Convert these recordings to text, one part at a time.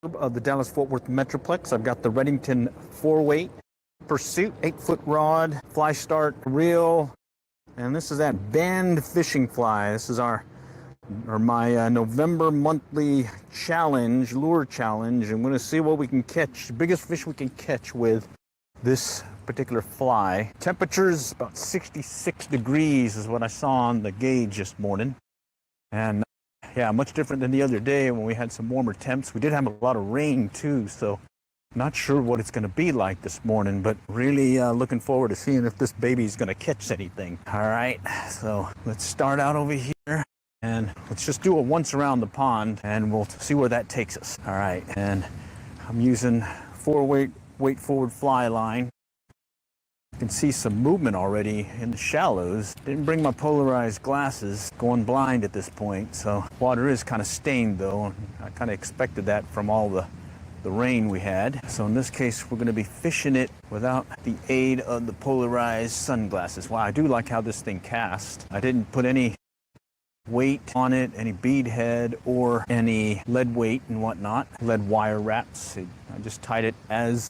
of the Dallas-Fort Worth Metroplex. I've got the Reddington 4-weight Pursuit 8-foot rod, fly start reel, and this is that band fishing fly. This is my November monthly challenge, lure challenge. I'm going to see what we can catch, the biggest fish we can catch with this particular fly. Temperatures about 66 degrees is what I saw on the gauge this morning, and yeah, much different than the other day when we had some warmer temps. We did have a lot of rain too, so not sure what it's going to be like this morning, but really looking forward to seeing if this baby's going to catch anything. All right, so let's start out over here and let's just do a once around the pond and we'll see where that takes us. All right, and I'm using 4-weight forward fly line. You can see some movement already in the shallows. Didn't bring my polarized glasses, going blind at this point, so water is kind of stained though. I kind of expected that from all the rain we had. So in this case, we're going to be fishing it without the aid of the polarized sunglasses. Wow, I do like how this thing casts. I didn't put any weight on it, any bead head or any lead weight and whatnot, lead wire wraps. I just tied it as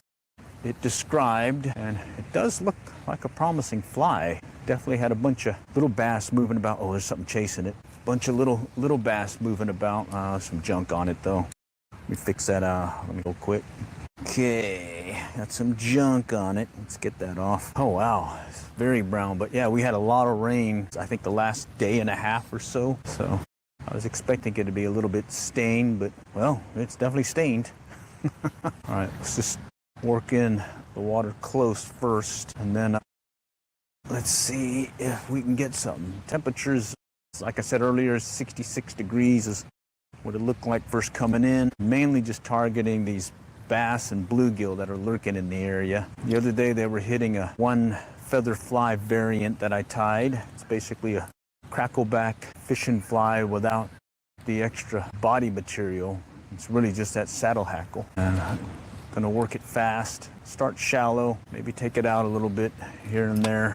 it described, and it does look like a promising fly. Definitely had a bunch of little bass moving about. Oh, there's something chasing it. Bunch of little bass moving about. Some junk on it though. Let me fix that. Let me go quick. Okay, got some junk on it. Let's get that off. Oh wow, it's very brown. But yeah, we had a lot of rain, I think the last day and a half or so. So I was expecting it to be a little bit stained, but well, it's definitely stained. All right, let's just work in the water close first, and then let's see if we can get something. Temperatures, like I said earlier, 66 degrees is what it looked like first coming in. Mainly just targeting these bass and bluegill that are lurking in the area. The other day they were hitting a one feather fly variant that I tied. It's basically a crackleback fishing fly without the extra body material. It's really just that saddle hackle. And I'm gonna work it fast, start shallow, maybe take it out a little bit here and there.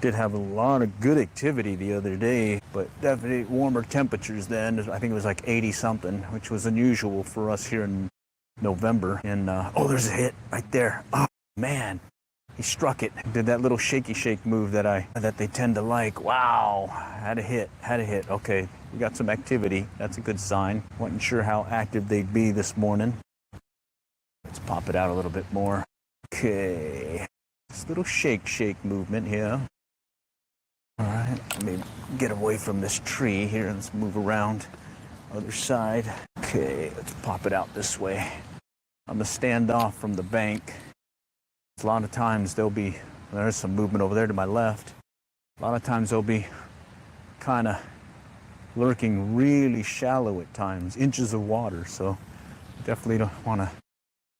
Did have a lot of good activity the other day, but definitely warmer temperatures then. I think it was like 80 something, which was unusual for us here in November. And oh, there's a hit right there. Oh man, he struck it. Did that little shaky shake move that they tend to like. Wow, had a hit. Okay, we got some activity. That's a good sign. Wasn't sure how active they'd be this morning. Let's pop it out a little bit more. Okay, this little shake movement here. All right, let me get away from this tree here and let's move around other side. Okay, let's pop it out this way. I'm gonna stand off from the bank. A lot of times there's some movement over there to my left. A lot of times they'll be kind of lurking really shallow at times, inches of water. So definitely don't want to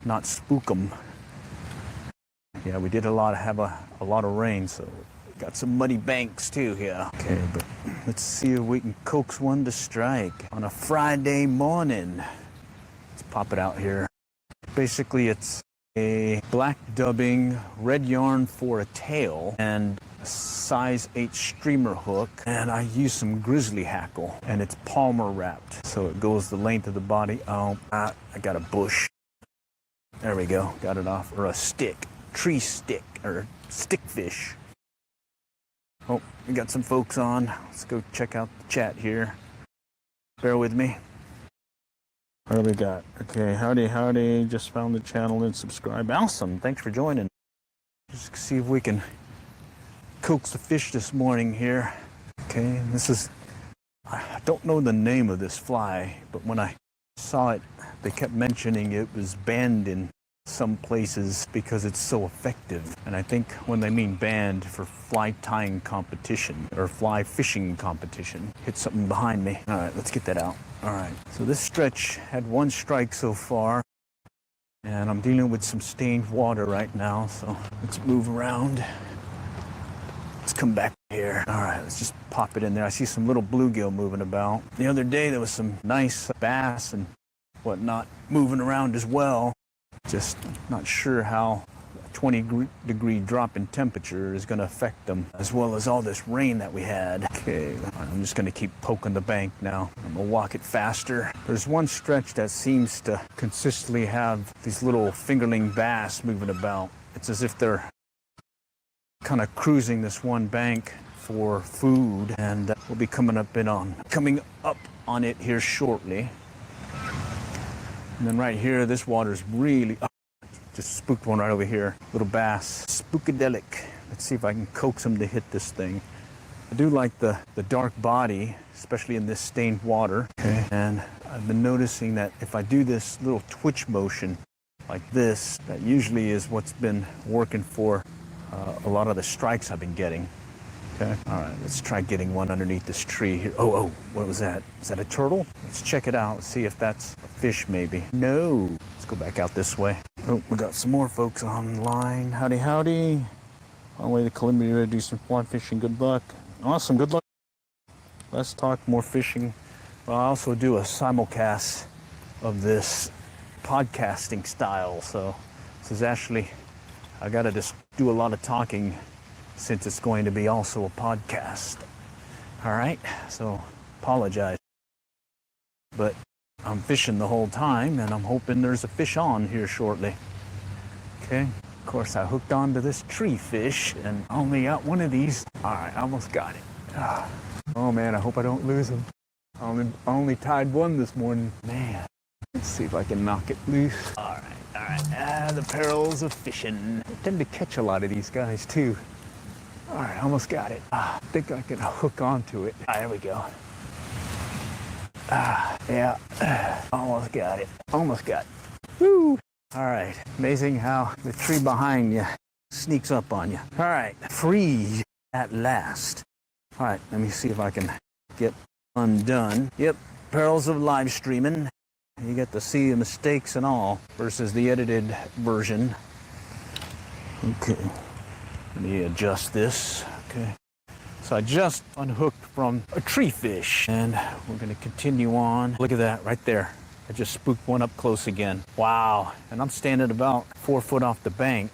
not spook them. Yeah, we did have a lot of rain, so got some muddy banks too here. Okay, but let's see if we can coax one to strike on a Friday morning. Let's pop it out here. Basically, it's a black dubbing, red yarn for a tail, and a size 8 streamer hook. And I use some grizzly hackle, and it's palmer wrapped, so it goes the length of the body. Oh, I got a bush. There we go, got it off. Or a stick, tree stick, or stick fish. Oh, we got some folks on. Let's go check out the chat here. Bear with me. What do we got? Okay, howdy. Just found the channel and subscribe. Awesome, thanks for joining. Just see if we can coax the fish this morning here. Okay, I don't know the name of this fly, but when I saw it, they kept mentioning it was banned in some places because it's so effective. And I think when they mean banned for fly tying competition or fly fishing competition. Hit something behind me. All right, let's get that out. All right, so this stretch had one strike so far, and I'm dealing with some stained water right now, so let's move around. Let's come back here. All right, let's just pop it in there. I see some little bluegill moving about. The other day there was some nice bass and whatnot moving around as well. Just not sure how 20-degree drop in temperature is going to affect them, as well as all this rain that we had. Okay, I'm just going to keep poking the bank now. I'm going to walk it faster. There's one stretch that seems to consistently have these little fingerling bass moving about. It's as if they're kind of cruising this one bank for food, and we'll be coming up on it here shortly. And then right here, this water's really up. Just spooked one right over here. Little bass. Spookadelic. Let's see if I can coax him to hit this thing. I do like the dark body, especially in this stained water. Okay. And I've been noticing that if I do this little twitch motion like this, that usually is what's been working for a lot of the strikes I've been getting. Okay. All right, let's try getting one underneath this tree here. Oh, what was that? Is that a turtle? Let's check it out. Let's see if that's a fish maybe. No. Let's go back out this way. Oh, we got some more folks online. Howdy, howdy. On the way to Columbia to do some fly fishing. Good luck. Awesome, good luck. Let's talk more fishing. I'll also do a simulcast of this podcasting style. So this is actually, I got to just do a lot of talking since it's going to be also a podcast. All right, so apologize. But I'm fishing the whole time, and I'm hoping there's a fish on here shortly. Okay, of course I hooked onto this tree fish and only got one of these. All right, almost got it. Oh man, I hope I don't lose him. I only tied one this morning. Man, let's see if I can knock it loose. All right, the perils of fishing. I tend to catch a lot of these guys too. All right, almost got it. I think I can hook onto it. There we go. Yeah, almost got it. Almost got it. Woo! All right, amazing how the tree behind you sneaks up on you. All right, free at last. All right, let me see if I can get undone. Yep, perils of live streaming. You get to see the mistakes and all versus the edited version. Okay. Let me adjust this. Okay. So I just unhooked from a tree fish, and we're going to continue on. Look at that right there. I just spooked one up close again. Wow. And I'm standing about 4 foot off the bank.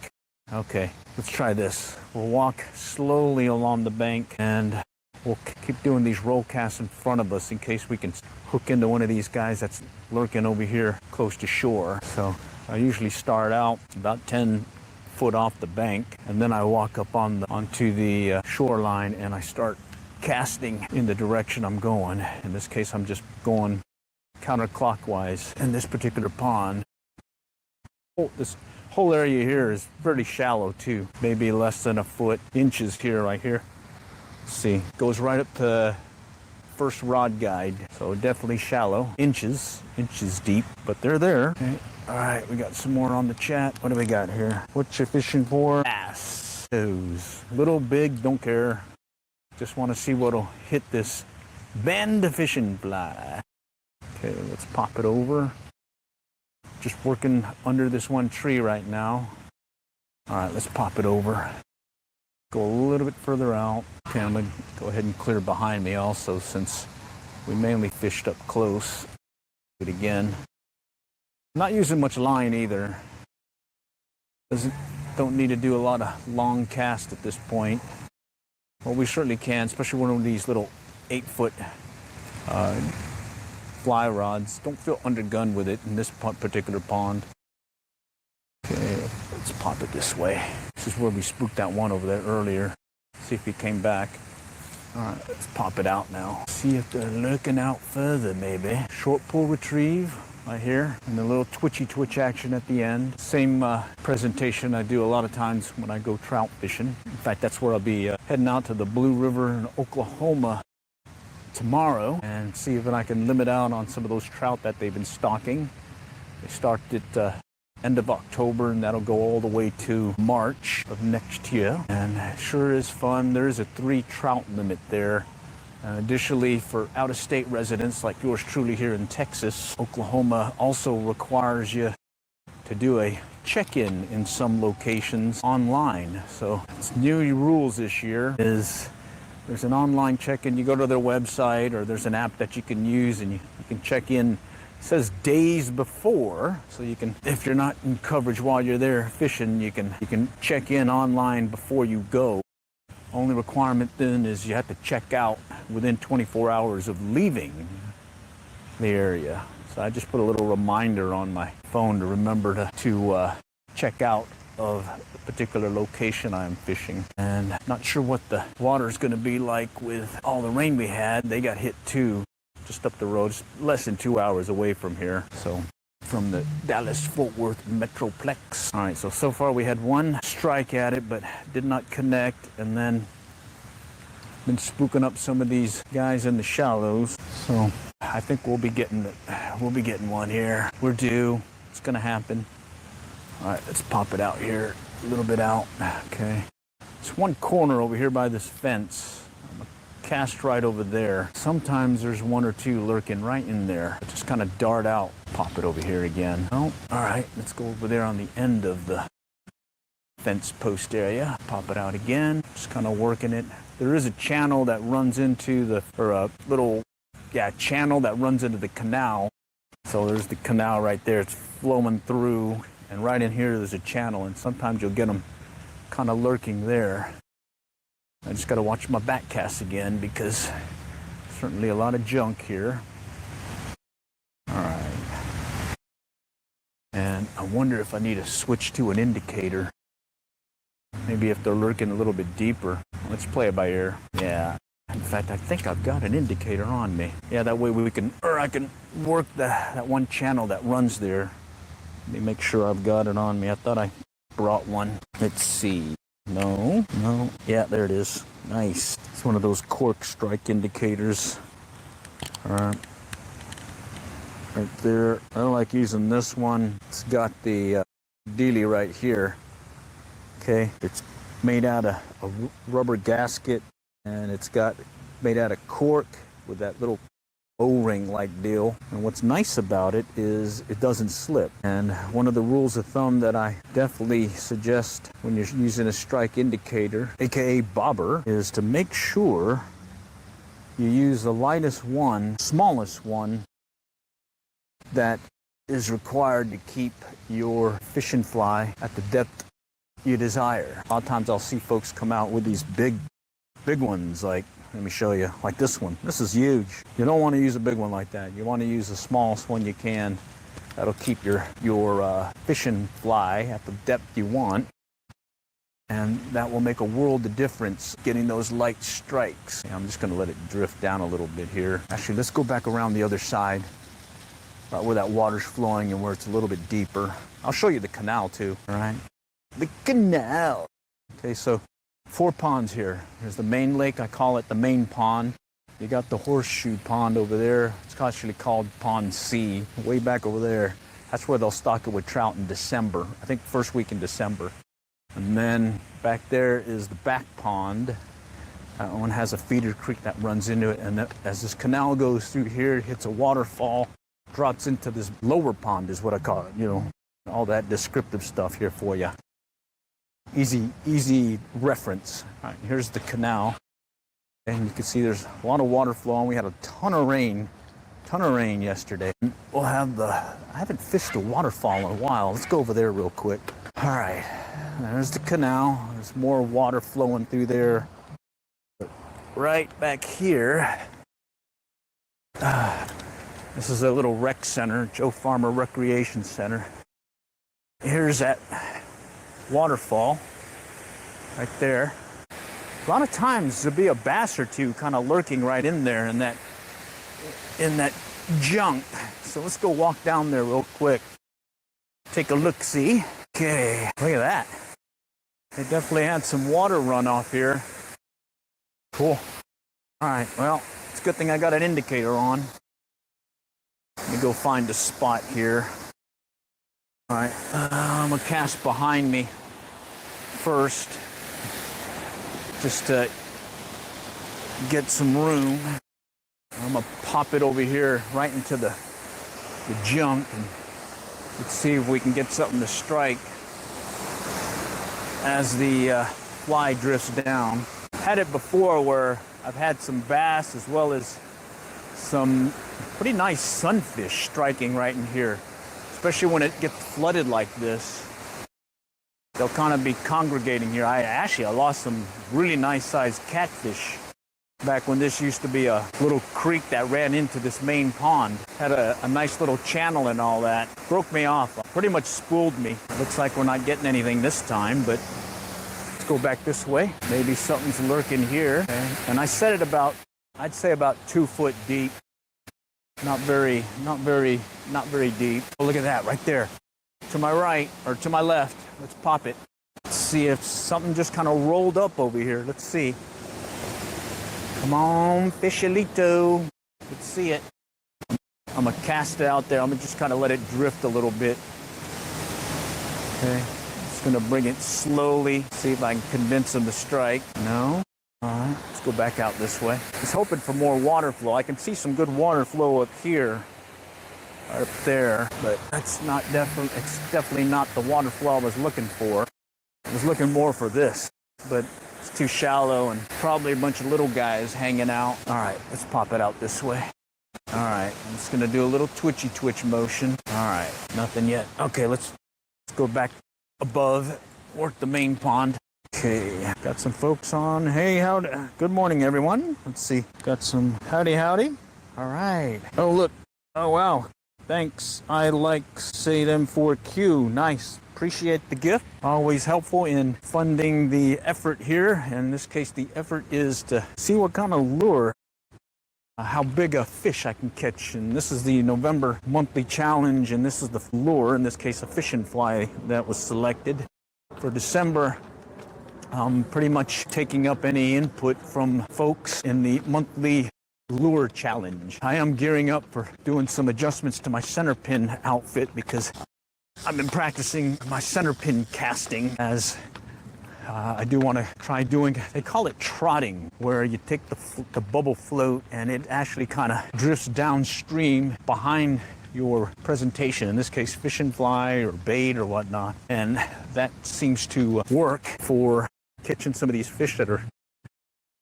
Okay, let's try this. We'll walk slowly along the bank, and we'll keep doing these roll casts in front of us in case we can hook into one of these guys that's lurking over here close to shore. So I usually start out about 10 foot off the bank, and then I walk up onto the shoreline, and I start casting in the direction I'm going. In this case, I'm just going counterclockwise in this particular pond. Oh, this whole area here is pretty shallow too, maybe less than a foot, inches here, right here. Let's see, goes right up to first rod guide, so definitely shallow, inches deep, but they're there. Okay. All right, we got some more on the chat. What do we got here? What you fishing for? Bass. Those. Little, big, don't care. Just want to see what'll hit this band fishing fly. Okay, let's pop it over. Just working under this one tree right now. All right, let's pop it over. Go a little bit further out. Okay, I'm gonna go ahead and clear behind me also, since we mainly fished up close. Do it again. Not using much line either. Don't need to do a lot of long casts at this point. Well, we certainly can, especially one of these little 8-foot fly rods. Don't feel undergunned with it in this particular pond. Okay, let's pop it this way. This is where we spooked that one over there earlier. See if he came back. All right, let's pop it out now. See if they're lurking out further, maybe. Short pull retrieve. Right here, and the little twitch action at the end. Same presentation I do a lot of times when I go trout fishing. In fact, that's where I'll be heading out to the Blue River in Oklahoma tomorrow and see if I can limit out on some of those trout that they've been stocking. They start at end of October, and that'll go all the way to March of next year. And it sure is fun. There is a 3 trout limit there. Additionally, for out-of-state residents like yours truly here in Texas, Oklahoma also requires you to do a check-in in some locations online. So it's new rules this year. There's an online check-in. You go to their website, or there's an app that you can use, and you can check in says days before, so you can, if you're not in coverage while you're there fishing, you can check in online before you go. Only requirement then is you have to check out within 24 hours of leaving the area. So I just put a little reminder on my phone to remember to check out of the particular location I'm fishing. And not sure what the water's going to be like with all the rain we had. They got hit too, just up the road, just less than 2 hours away from here. So from the Dallas-Fort Worth Metroplex. All right, so far we had one strike at it, but did not connect, and then been spooking up some of these guys in the shallows. So I think we'll be getting one here. We're due. It's gonna happen. All right, let's pop it out here, a little bit out. Okay, it's one corner over here by this fence. Cast right over there. Sometimes there's one or two lurking right in there. Just kind of dart out. Pop it over here again. Oh, all right. Let's go over there on the end of the fence post area. Pop it out again. Just kind of working it. There is a channel that runs into the, or a little, channel that runs into the canal. So there's the canal right there. It's flowing through, and right in here there's a channel, and sometimes you'll get them kind of lurking there. I just got to watch my back cast again because certainly a lot of junk here. All right. And I wonder if I need to switch to an indicator. Maybe if they're lurking a little bit deeper. Let's play it by ear. Yeah. In fact, I think I've got an indicator on me. Yeah, that way we can, or I can work that one channel that runs there. Let me make sure I've got it on me. I thought I brought one. Let's see. No. Yeah, there it is. Nice. It's one of those cork strike indicators. All right. Right there. I don't like using this one. It's got the dealie right here. Okay. It's made out of a rubber gasket, and it's got made out of cork with that little O-ring like deal. And what's nice about it is it doesn't slip. And one of the rules of thumb that I definitely suggest when you're using a strike indicator, aka bobber, is to make sure you use the lightest one, smallest one that is required to keep your fishing fly at the depth you desire. A lot of times I'll see folks come out with these big ones, like, let me show you, like this one. This is huge. You don't want to use a big one like that. You want to use the smallest one you can. That'll keep your fishing fly at the depth you want. And that will make a world of difference getting those light strikes. I'm just going to let it drift down a little bit here. Actually, let's go back around the other side, right where that water's flowing and where it's a little bit deeper. I'll show you the canal too, all right? The canal. Okay, so 4 ponds here. There's the main lake. I call it the main pond. You got the horseshoe pond over there. It's actually called Pond C. Way back over there. That's where they'll stock it with trout in December. I think first week in December. And then back there is the back pond. That one has a feeder creek that runs into it. And as this canal goes through here, it hits a waterfall, drops into this lower pond is what I call it. You know, all that descriptive stuff here for you. Easy reference. All right, here's the canal. And you can see there's a lot of water flowing. We had a ton of rain yesterday. We'll have I haven't fished a waterfall in a while. Let's go over there real quick. All right, there's the canal. There's more water flowing through there. But right back here, this is a little rec center, Joe Farmer Recreation Center. Here's that waterfall right there. A lot of times there'll be a bass or two kind of lurking right in there in that junk. So let's go walk down there real quick. Take a look-see. Okay, look at that. They definitely had some water runoff here. Cool. All right, well, it's a good thing I got an indicator on. Let me go find a spot here. All right, I'm gonna cast behind me first, just to get some room. I'm gonna pop it over here right into the junk, and let's see if we can get something to strike as the fly drifts down. Had it before where I've had some bass as well as some pretty nice sunfish striking right in here, especially when it gets flooded like this. They'll kind of be congregating here. I lost some really nice sized catfish back when this used to be a little creek that ran into this main pond. Had a nice little channel and all that. Broke me off, pretty much spooled me. Looks like we're not getting anything this time, but let's go back this way. Maybe something's lurking here. Okay. And I set it about, I'd say about 2 foot deep. Not very deep. Oh, look at that right there. To my right, or to my left. Let's pop it. Let's see if something just kind of rolled up over here. Let's see. Come on, fishalito. Let's see it. I'm gonna cast it out there. I'm gonna just kind of let it drift a little bit. Okay. Just gonna bring it slowly. See if I can convince him to strike. No. All right. Let's go back out this way. Just hoping for more water flow. I can see some good water flow up here. Up there, but that's not it's definitely not the water flow I was looking for. I was looking more for this, but it's too shallow and probably a bunch of little guys hanging out. All right, let's pop it out this way. All right, I'm just gonna do a little twitch motion. All right, nothing yet. Okay, let's go back above, work the main pond. Okay, got some folks on. Hey, howdy. Good morning, everyone. Let's see, got some howdy. All right. Oh, look. Oh, wow. Thanks. I like say them for Q. Nice. Appreciate the gift. Always helpful in funding the effort here. In this case, the effort is to see what kind of lure, how big a fish I can catch. And this is the November monthly challenge, and this is the lure, in this case, a fishing fly that was selected. For December, I'm pretty much taking up any input from folks in the monthly lure challenge. I am gearing up for doing some adjustments to my center pin outfit because I've been practicing my center pin casting as I do want to try doing, they call it trotting, where you take the bubble float and it actually kind of drifts downstream behind your presentation, in this case fishing fly or bait or whatnot, and that seems to work for catching some of these fish that are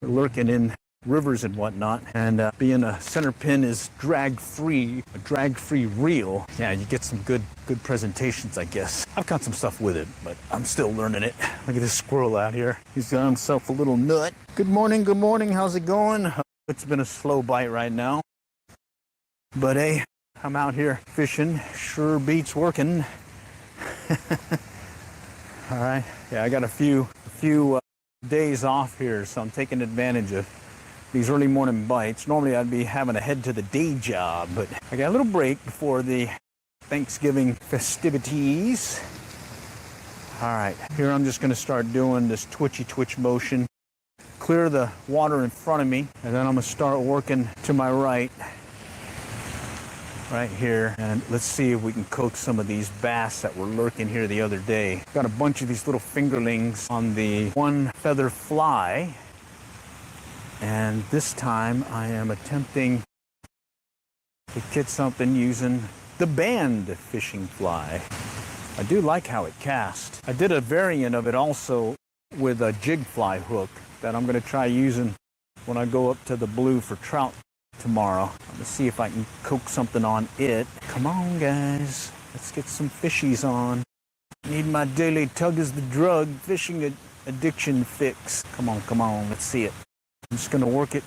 lurking in rivers and whatnot. And being a center pin is drag-free, a drag-free reel. Yeah, you get some good presentations, I guess. I've got some stuff with it, but I'm still learning it. Look at this squirrel out here. He's got himself a little nut. Good morning. How's it going? It's been a slow bite right now. But hey, I'm out here fishing. Sure beats working. All right. Yeah, I got a few days off here, so I'm taking advantage of these early morning bites. Normally I'd be having to head to the day job, but I got a little break before the Thanksgiving festivities. All right, here I'm just gonna start doing this twitch motion, clear the water in front of me, and then I'm gonna start working to my right here, and let's see if we can coax some of these bass that were lurking here the other day. Got a bunch of these little fingerlings on the one feather fly. And this time I am attempting to catch something using the band fishing fly. I do like how it casts. I did a variant of it also with a jig fly hook that I'm going to try using when I go up to the Blue for trout tomorrow. I'm going to see if I can coax something on it. Come on, guys. Let's get some fishies on. Need my daily tug is the drug fishing addiction fix. Come on. Let's see it. I'm just going to work it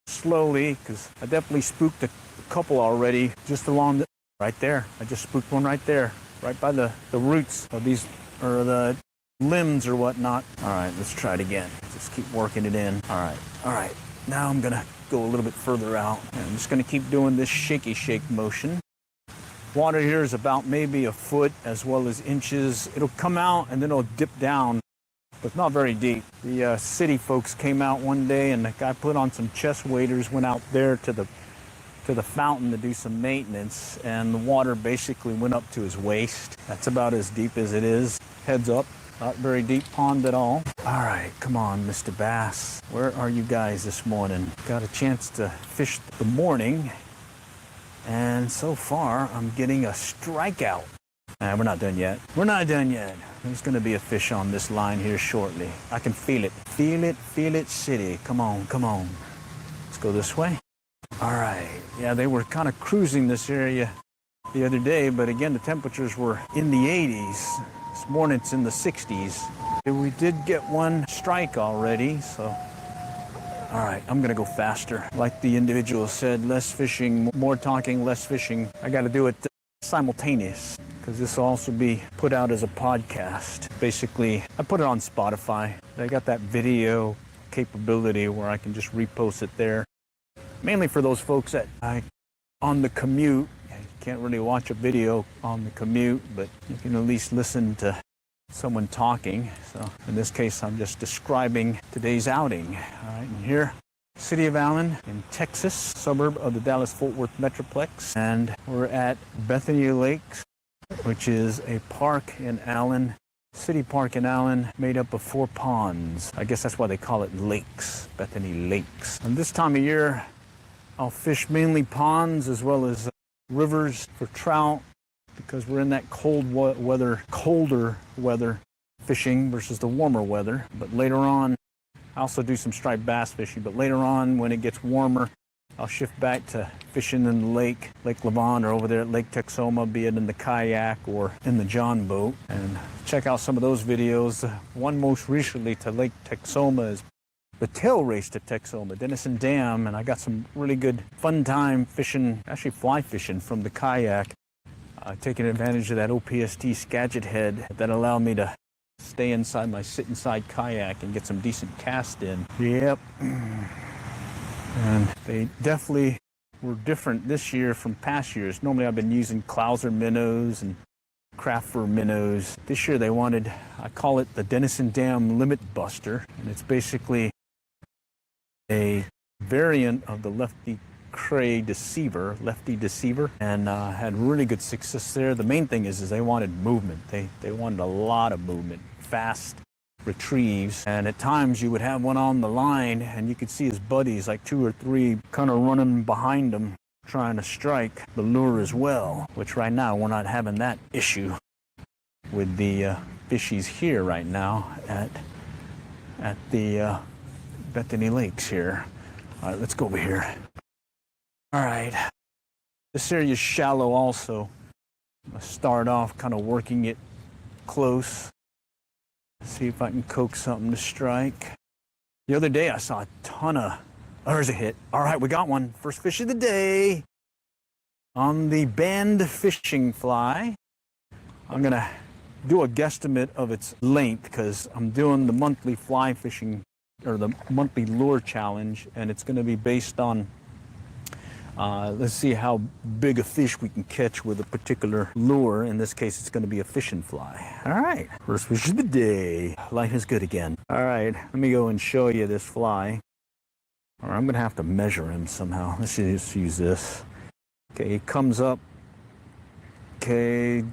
slowly because I definitely spooked a couple already just along the, right there. I just spooked one right there, right by the roots of these, or the limbs or whatnot. All right, let's try it again. Just keep working it in. All right. Now I'm going to go a little bit further out. I'm just going to keep doing this shaky shake motion. Water here is about maybe a foot as well as inches. It'll come out and then it'll dip down, but not very deep. The city folks came out one day and the guy put on some chest waders, went out there to the fountain to do some maintenance, and the water basically went up to his waist. That's about as deep as it is. Heads up, not very deep pond at all. All right, come on, Mr. Bass. Where are you guys this morning? Got a chance to fish the morning, and so far I'm getting a strikeout. We're not done yet. There's going to be a fish on this line here shortly. I can feel it. Feel it, city. Come on. Let's go this way. All right. Yeah, they were kind of cruising this area the other day, but again, the temperatures were in the 80s. This morning it's in the 60s. We did get one strike already, so all right, I'm gonna go faster. Like the individual said, less fishing, more talking, less fishing. I gotta do it simultaneous, because this will also be put out as a podcast. Basically, I put it on Spotify. I got that video capability where I can just repost it there. Mainly for those folks that on the commute, you can't really watch a video on the commute, but you can at least listen to someone talking. So in this case, I'm just describing today's outing. All right, and here, City of Allen in Texas, suburb of the Dallas-Fort Worth Metroplex. And we're at Bethany Lakes, which is a park in Allen, city park in Allen, made up of 4 ponds. I guess that's why they call it lakes, Bethany Lakes. And this time of year, I'll fish mainly ponds as well as rivers for trout, because we're in that colder weather fishing versus the warmer weather. But later on, I also do some striped bass fishing, but later on when it gets warmer, I'll shift back to fishing in the Lake Levant, or over there at Lake Texoma, be it in the kayak or in the John boat. And check out some of those videos. One most recently to Lake Texoma is the tail race to Texoma, Denison Dam, and I got some really good fun time fishing, actually fly fishing from the kayak, taking advantage of that OPST Skagit head that allowed me to stay inside my sit-inside kayak and get some decent cast in. Yep. And they definitely were different this year from past years. Normally I've been using Clouser minnows and craft fur minnows. This year they wanted, I call it the Denison Dam Limit Buster, and it's basically a variant of the Lefty Cray Deceiver, and had really good success there. The main thing is they wanted movement. They wanted a lot of movement, fast retrieves, and at times you would have one on the line and you could see his buddies, like 2 or 3, kind of running behind him trying to strike the lure as well, which right now we're not having that issue with the fishies here right now at the Bethany Lakes here. All right, let's go over here. All right, this area is shallow also. I'm gonna start off kind of working it close. See if I can coax something to strike. The other day I saw a ton of, there's a hit. All right, we got one. First fish of the day on the band fishing fly. I'm gonna do a guesstimate of its length because I'm doing the monthly fly fishing, or the monthly lure challenge, and it's gonna be based on let's see how big a fish we can catch with a particular lure. In this case, it's going to be a fishing fly. All right, first fish of the day. Life is good again. All right, let me go and show you this fly. Or I'm going to have to measure him somehow. Let's just use this. Okay, he comes up, okay,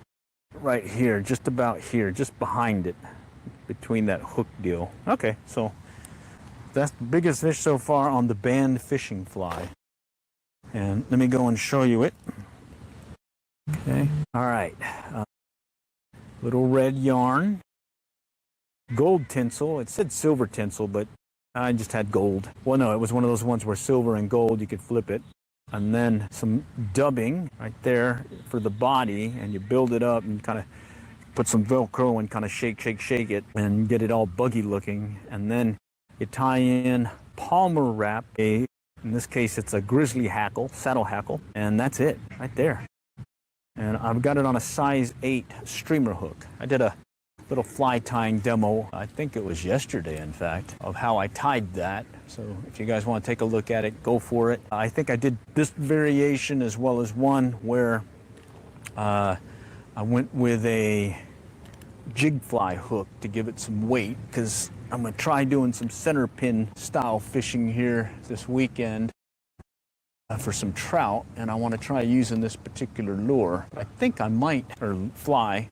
right here, just about here, just behind it, between that hook deal. Okay, so that's the biggest fish so far on the band fishing fly. And let me go and show you it. Okay. All right. Little red yarn. Gold tinsel. It said silver tinsel, but I just had gold. Well, no, it was one of those ones where silver and gold, you could flip it. And then some dubbing right there for the body, and you build it up and kind of put some Velcro and kind of shake it and get it all buggy looking. And then you tie in Palmer wrap, in this case, it's a grizzly hackle, saddle hackle, and that's it right there. And I've got it on a size 8 streamer hook. I did a little fly tying demo, I think it was yesterday, in fact, of how I tied that. So if you guys want to take a look at it, go for it. I think I did this variation as well as one where I went with a jig fly hook to give it some weight, because I'm going to try doing some center pin style fishing here this weekend for some trout, and I want to try using this particular lure. I think I might, or fly,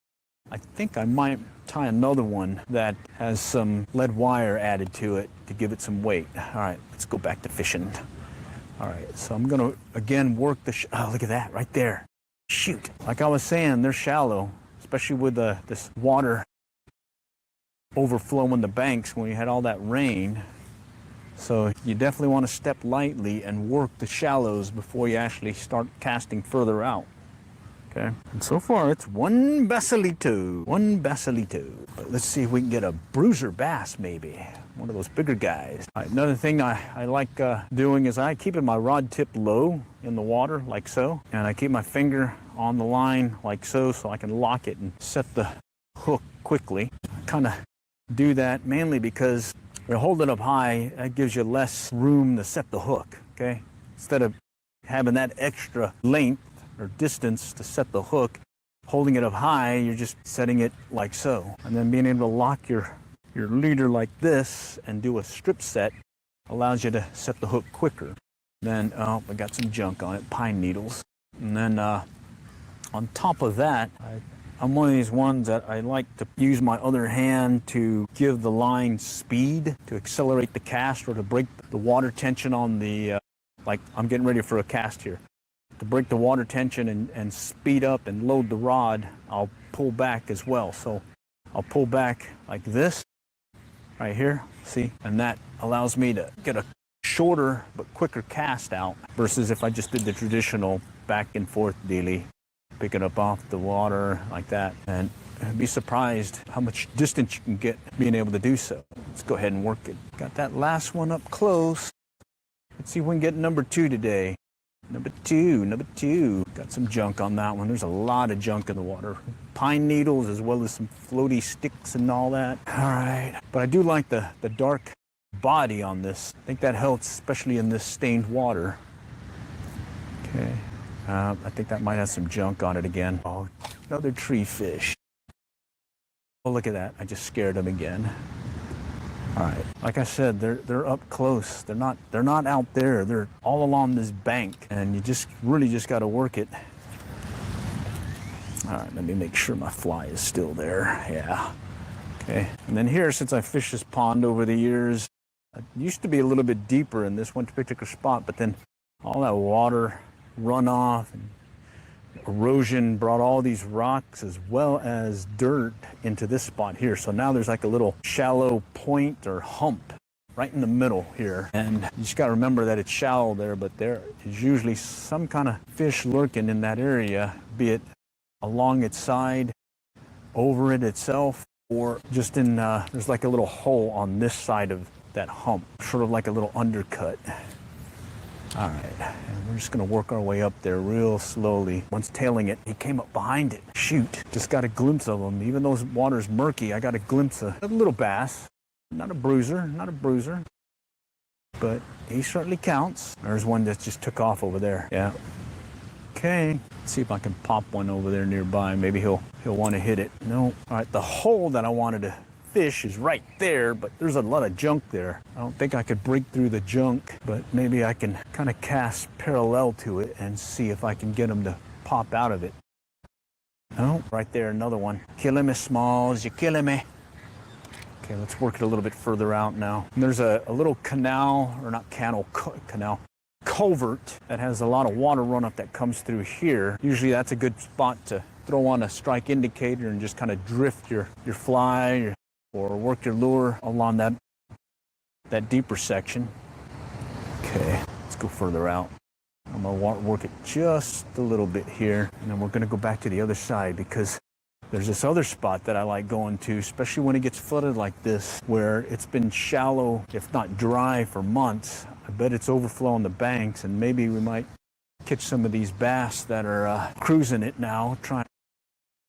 I think I might tie another one that has some lead wire added to it to give it some weight. All right, let's go back to fishing. All right, so I'm going to, again, work the, oh, look at that right there. Shoot. Like I was saying, they're shallow, especially with this water overflowing the banks when you had all that rain. So you definitely want to step lightly and work the shallows before you actually start casting further out. Okay, and so far it's one basilito. But let's see if we can get a bruiser bass, maybe one of those bigger guys. Another thing I like doing is I keep my rod tip low in the water like so, and I keep my finger on the line like so I can lock it and set the hook quickly. I kind of do that mainly because when you hold it up high, that gives you less room to set the hook. Okay, instead of having that extra length or distance to set the hook, holding it up high, you're just setting it like so. And then being able to lock your leader like this and do a strip set allows you to set the hook quicker. Then, oh, I got some junk on it, pine needles. And then on top of that, I'm one of these ones that I like to use my other hand to give the line speed, to accelerate the cast or to break the water tension on the, like I'm getting ready for a cast here. To break the water tension and speed up and load the rod, I'll pull back as well. So I'll pull back like this, right here, see? And that allows me to get a shorter but quicker cast out versus if I just did the traditional back and forth dealy, picking up off the water like that. And I'd be surprised how much distance you can get being able to do so. Let's go ahead and work it. Got that last one up close. Let's see if we can get number 2 today. Number two. Got some junk on that one. There's a lot of junk in the water. Pine needles as well as some floaty sticks and all that. All right. But I do like the dark body on this. I think that helps, especially in this stained water. Okay. I think that might have some junk on it again. Oh, another tree fish. Oh, look at that. I just scared him again. All right, like I said, they're up close. They're not out there. They're all along this bank, and you just really got to work it. All right, let me make sure my fly is still there. Yeah. Okay. And then here, since I fished this pond over the years, it used to be a little bit deeper in this one particular spot, but then all that water runoff and erosion brought all these rocks as well as dirt into this spot here. So now there's like a little shallow point or hump right in the middle here. And you just got to remember that it's shallow there, but there is usually some kind of fish lurking in that area, be it along its side, over it itself, or just in, there's like a little hole on this side of that hump, sort of like a little undercut. All right, and we're just gonna work our way up there real slowly. Once tailing it, he came up behind it. Shoot, just got a glimpse of him. Even though the water's murky, I got a glimpse of a little bass. Not a bruiser, but he certainly counts. There's one that just took off over there. Yeah. Okay, let's see if I can pop one over there nearby. Maybe he'll want to hit it. No. All right, the hole that I wanted to fish is right there, but there's a lot of junk there. I don't think I could break through the junk, but maybe I can kind of cast parallel to it and see if I can get him to pop out of it. Oh, right there, another one. Killing me, Smalls, you're killing me. Okay, let's work it a little bit further out now. And there's a little canal, or not canal, culvert that has a lot of water runoff that comes through here. Usually that's a good spot to throw on a strike indicator and just kind of drift your fly or work your lure along that deeper section. Okay, let's go further out. I'm gonna work it just a little bit here, and then we're gonna go back to the other side because there's this other spot that I like going to, especially when it gets flooded like this, where it's been shallow, if not dry, for months. I bet it's overflowing the banks, and maybe we might catch some of these bass that are cruising it now, trying to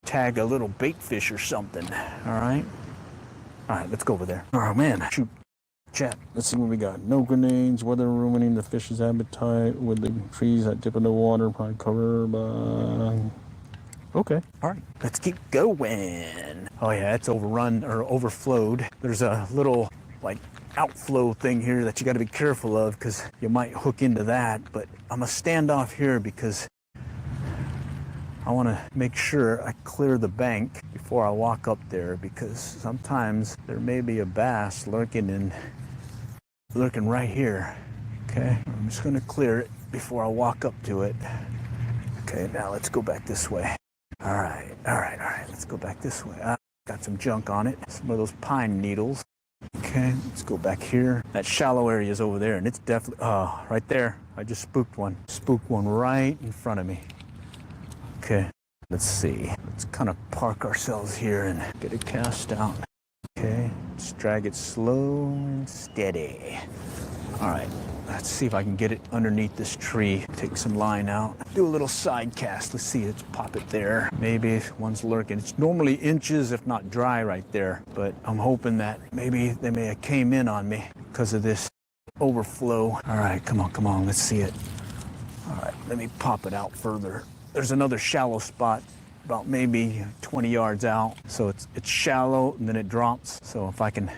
tag a little bait fish or something. All right. All right, let's go over there. Oh, man. Shoot. Chat. Let's see what we got. No grenades. Weather ruining the fish's appetite with the trees that dip in the water. Probably cover by... Okay. All right. Let's keep going. Oh, yeah. It's overrun or overflowed. There's a little, like, outflow thing here that you got to be careful of because you might hook into that. But I'm going to stand off here because I want to make sure I clear the bank before I walk up there, because sometimes there may be a bass lurking right here. Okay, I'm just going to clear it before I walk up to it. Okay, now let's go back this way. All right, let's go back this way. Got some junk on it, some of those pine needles. Okay, let's go back here. That shallow area is over there, and it's definitely, oh, right there. I just spooked one. Spooked one right in front of me. Okay, let's see. Let's kind of park ourselves here and get it cast out. Okay, just drag it slow and steady. All right, let's see if I can get it underneath this tree. Take some line out. Do a little side cast. Let's see, let's pop it there. Maybe one's lurking. It's normally inches, if not dry right there. But I'm hoping that maybe they may have came in on me because of this overflow. All right, come on, let's see it. All right, let me pop it out further. There's another shallow spot about maybe 20 yards out. So it's shallow and then it drops. So if I can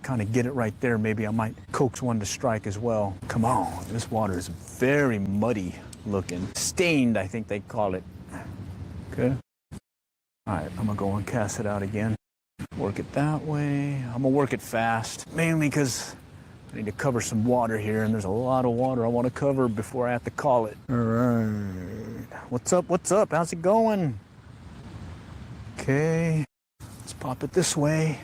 kind of get it right there, maybe I might coax one to strike as well. Come on, this water is very muddy looking. Stained, I think they call it. Okay. All right, I'm gonna go and cast it out again. Work it that way. I'm gonna work it fast, mainly because I need to cover some water here, and there's a lot of water I want to cover before I have to call it. All right. What's up? What's up? How's it going? Okay. Let's pop it this way.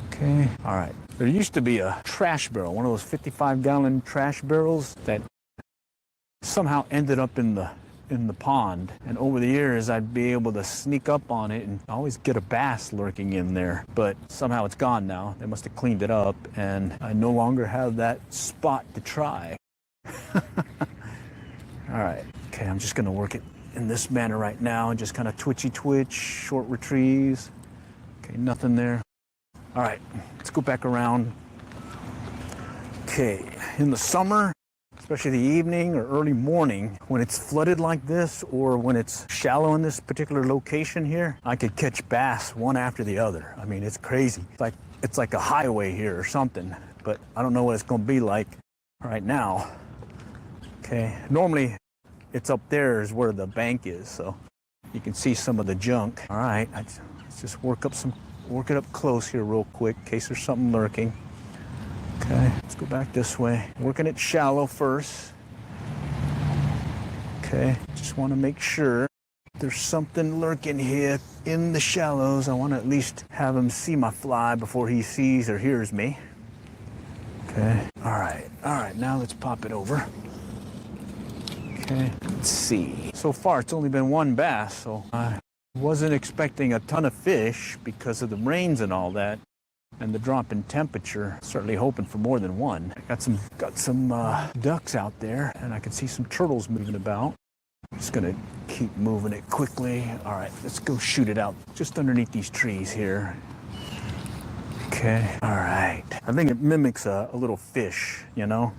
Okay. All right. There used to be a trash barrel, one of those 55-gallon trash barrels that somehow ended up in the pond. And over the years, I'd be able to sneak up on it and always get a bass lurking in there. But somehow it's gone now. They must have cleaned it up, and I no longer have that spot to try. All right. Okay, I'm just going to work it in this manner right now. Just kind of twitchy twitch, short retrieves. Okay, nothing there. All right, let's go back around. Okay, in the summer, especially the evening or early morning, when it's flooded like this or when it's shallow in this particular location here, I could catch bass one after the other. I mean, it's crazy. It's like a highway here or something, but I don't know what it's gonna be like right now. Okay, normally it's up there is where the bank is, so you can see some of the junk. All right, let's just work it up close here real quick in case there's something lurking. Okay, let's go back this way. Working it shallow first. Okay, just want to make sure there's something lurking here in the shallows. I want to at least have him see my fly before he sees or hears me. Okay, all right, now let's pop it over. Okay, let's see. So far, it's only been one bass, so I wasn't expecting a ton of fish because of the rains and all that, and the drop in temperature. Certainly hoping for more than one. Got some ducks out there, and I can see some turtles moving about. I'm just gonna keep moving it quickly. All right, let's go shoot it out just underneath these trees here. Okay, all right. I think it mimics a little fish, you know?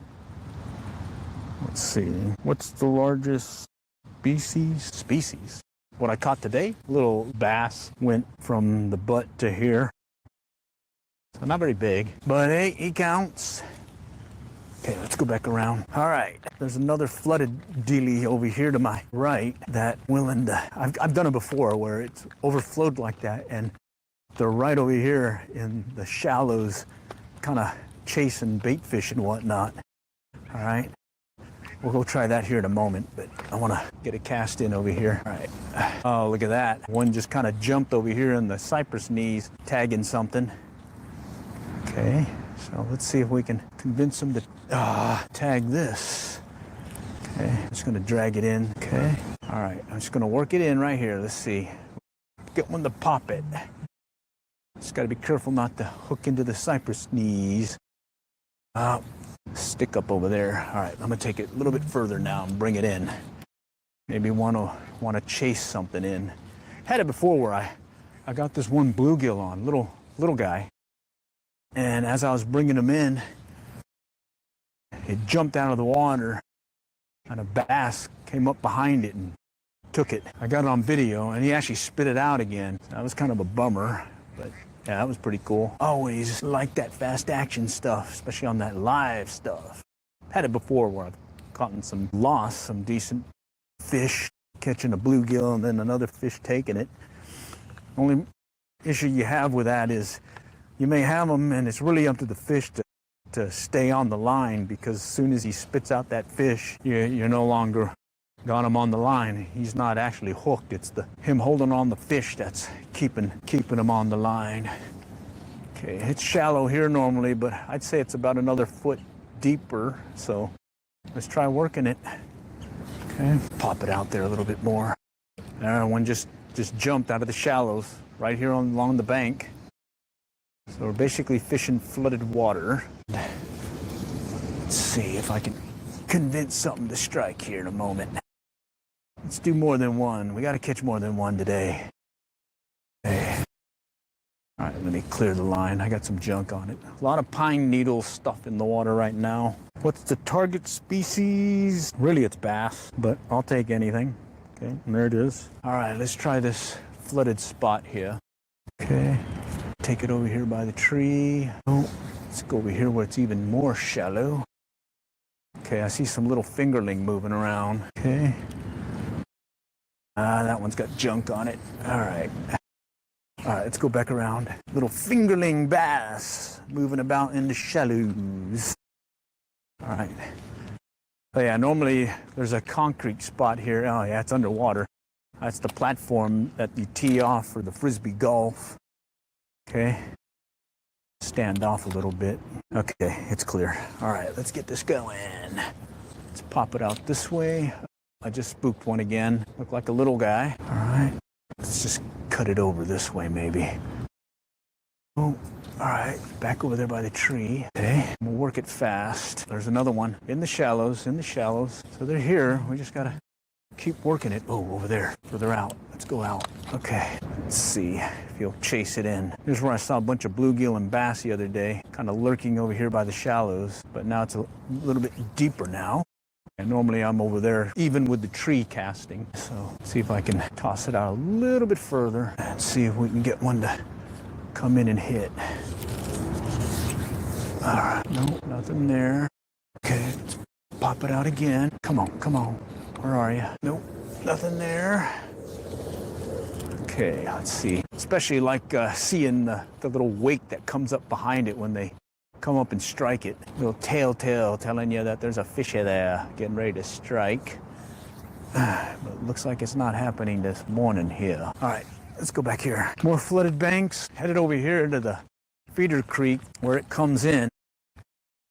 Let's see, what's the largest species? What I caught today, little bass, went from the butt to here. So not very big, but hey, he counts. Okay, let's go back around. All right, there's another flooded dealie over here to my right that willing to, I've done it before where it's overflowed like that, and they're right over here in the shallows, kind of chasing bait fish and whatnot. All right. We'll go try that here in a moment, but I want to get a cast in over here. All right. Oh, look at that. One just kind of jumped over here in the cypress knees, tagging something. Okay, so let's see if we can convince him to tag this. Okay, I'm just going to drag it in. Okay, all right. I'm just going to work it in right here. Let's see. Get one to pop it. Just got to be careful not to hook into the cypress knees. Stick up over there. All right, I'm gonna take it a little bit further now and bring it in. Maybe want to chase something in. Had it before where I got this one bluegill on, little guy, and as I was bringing him in, it jumped out of the water, and a bass came up behind it and took it. I got it on video, and he actually spit it out again. That was kind of a bummer, but yeah, that was pretty cool. Always like that fast action stuff, especially on that live stuff. Had it before where I've caught some decent fish, catching a bluegill and then another fish taking it. Only issue you have with that is you may have them and it's really up to the fish to stay on the line, because as soon as he spits out that fish, you're no longer got him on the line. He's not actually hooked. It's him holding on the fish that's keeping him on the line. Okay, it's shallow here normally, but I'd say it's about another foot deeper. So let's try working it. Okay, pop it out there a little bit more. One just jumped out of the shallows right here along the bank. So we're basically fishing flooded water. Let's see if I can convince something to strike here in a moment. Let's do more than one. We got to catch more than one today. Okay. All right, let me clear the line. I got some junk on it. A lot of pine needle stuff in the water right now. What's the target species? Really, it's bass, but I'll take anything. Okay, and there it is. All right, let's try this flooded spot here. Okay, take it over here by the tree. Oh, let's go over here where it's even more shallow. Okay, I see some little fingerling moving around. Okay. That one's got junk on it. All right. All right, let's go back around. Little fingerling bass moving about in the shallows. All right. Oh yeah, normally there's a concrete spot here. Oh yeah, it's underwater. That's the platform that you tee off for the frisbee golf. Okay. Stand off a little bit. Okay, it's clear. All right, let's get this going. Let's pop it out this way. I just spooked one again. Looked like a little guy. All right. Let's just cut it over this way, maybe. Oh, all right. Back over there by the tree. Okay. We'll work it fast. There's another one in the shallows, So they're here. We just got to keep working it. Oh, over there. Further out. Let's go out. Okay. Let's see if he'll chase it in. Here's where I saw a bunch of bluegill and bass the other day, kind of lurking over here by the shallows. But now it's a little bit deeper now. And normally I'm over there, even with the tree casting. So see if I can toss it out a little bit further and see if we can get one to come in and hit. All right, no, nothing there. Okay, let's pop it out again. Come on, come on. Where are you? Nope, nothing there. Okay, let's see. Especially like seeing the little wake that comes up behind it when they come up and strike it. Little telltale telling you that there's a fishy there getting ready to strike. But it looks like it's not happening this morning here. All right, let's go back here. More flooded banks. Headed over here to the feeder creek where it comes in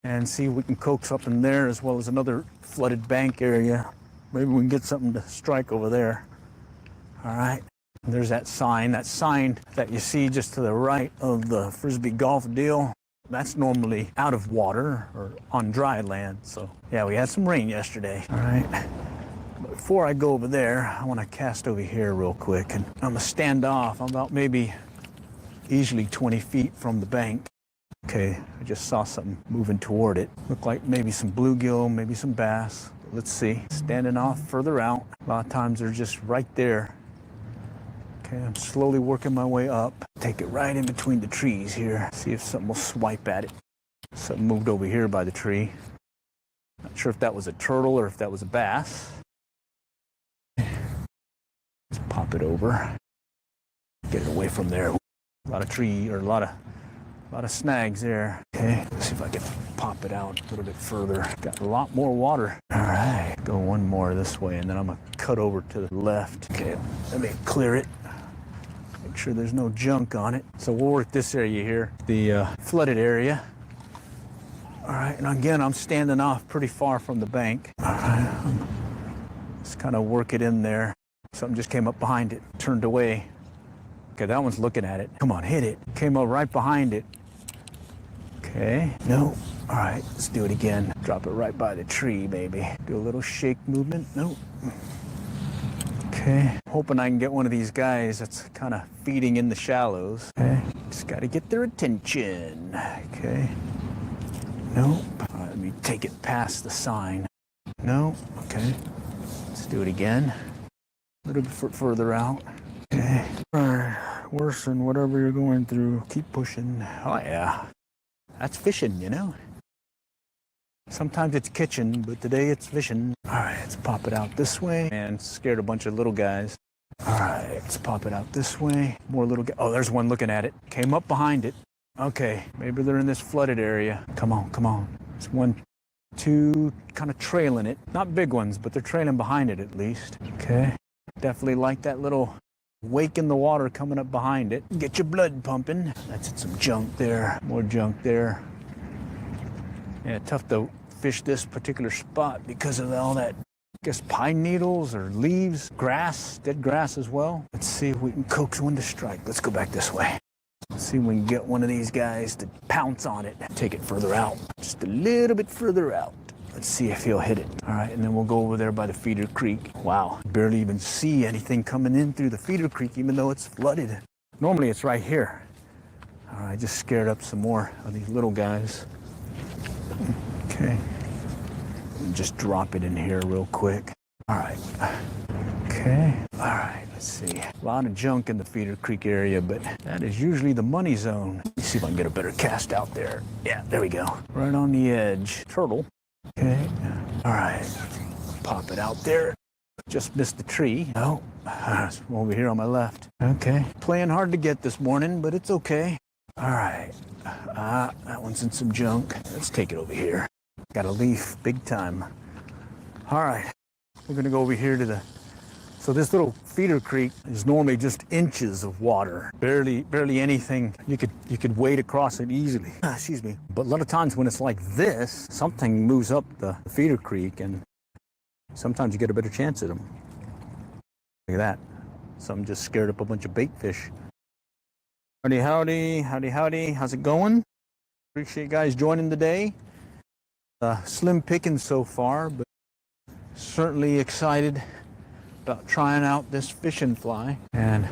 and see if we can coax up in there, as well as another flooded bank area. Maybe we can get something to strike over there. All right. There's that sign that you see just to the right of the frisbee golf deal. That's normally out of water or on dry land. So yeah, we had some rain yesterday. All right. But before I go over there, I want to cast over here real quick, and I'm gonna stand off. I'm about maybe easily 20 feet from the bank. Okay, I just saw something moving toward it. Looked like maybe some bluegill, maybe some bass. Let's see. Standing off further out. A lot of times they're just right there. Okay, I'm slowly working my way up. Take it right in between the trees here. See if something will swipe at it. Something moved over here by the tree. Not sure if that was a turtle or if that was a bass. Let's pop it over. Get it away from there. A lot of tree, or a lot of snags there. Okay, let's see if I can pop it out a little bit further. Got a lot more water. All right, go one more this way, and then I'm gonna cut over to the left. Okay, let me clear it. Make sure there's no junk on it. So we'll work this area here, the flooded area. All right, and again, I'm standing off pretty far from the bank. All right, just kind of work it in there. Something just came up behind it, turned away. Okay, that one's looking at it. Come on, hit it. Came up right behind it. Okay, no. All right, let's do it again. Drop it right by the tree, maybe. Do a little shake movement. Nope. Okay, hoping I can get one of these guys that's kind of feeding in the shallows. Okay, just got to get their attention. Okay, nope. All right, let me take it past the sign. No, okay. Let's do it again. A little bit further out. Okay. All right, worse than whatever you're going through. Keep pushing. Oh yeah, that's fishing, you know. Sometimes it's kitchen, but today it's fishing. All right, let's pop it out this way. And scared a bunch of little guys. All right, let's pop it out this way. More little guys. Oh, there's one looking at it. Came up behind it. Okay, maybe they're in this flooded area. Come on, come on. There's one, two, kind of trailing it. Not big ones, but they're trailing behind it at least. Okay, definitely like that little waking the water coming up behind it. Get your blood pumping. That's some junk there, more junk there. Yeah, tough to fish this particular spot because of all that, I guess, pine needles or leaves, grass, dead grass as well. Let's see if we can coax one to strike. Let's go back this way. Let's see if we can get one of these guys to pounce on it. Take it further out, just a little bit further out. Let's see if he'll hit it. All right, and then we'll go over there by the feeder creek. Wow, barely even see anything coming in through the feeder creek, even though it's flooded. Normally it's right here. All right, just scared up some more of these little guys. Okay, just drop it in here real quick. All right, okay, all right, let's see. A lot of junk in the feeder creek area, but that is usually the money zone. Let's see if I can get a better cast out there. Yeah, there we go, right on the edge. Turtle. Okay, all right, pop it out there. Just missed the tree. Oh, it's over here on my left. Okay, playing hard to get this morning, but it's okay. All right, that one's in some junk. Let's take it over here. Got a leaf, big time. All right, we're gonna go over here to so this little feeder creek is normally just inches of water, barely anything. You could wade across it easily. Excuse me. But a lot of times when it's like this, something moves up the feeder creek, and sometimes you get a better chance at them. Look at that. Something just scared up a bunch of bait fish. Howdy, howdy, howdy, howdy. How's it going? Appreciate you guys joining today. Slim pickings so far, but certainly excited about trying out this fishing fly. And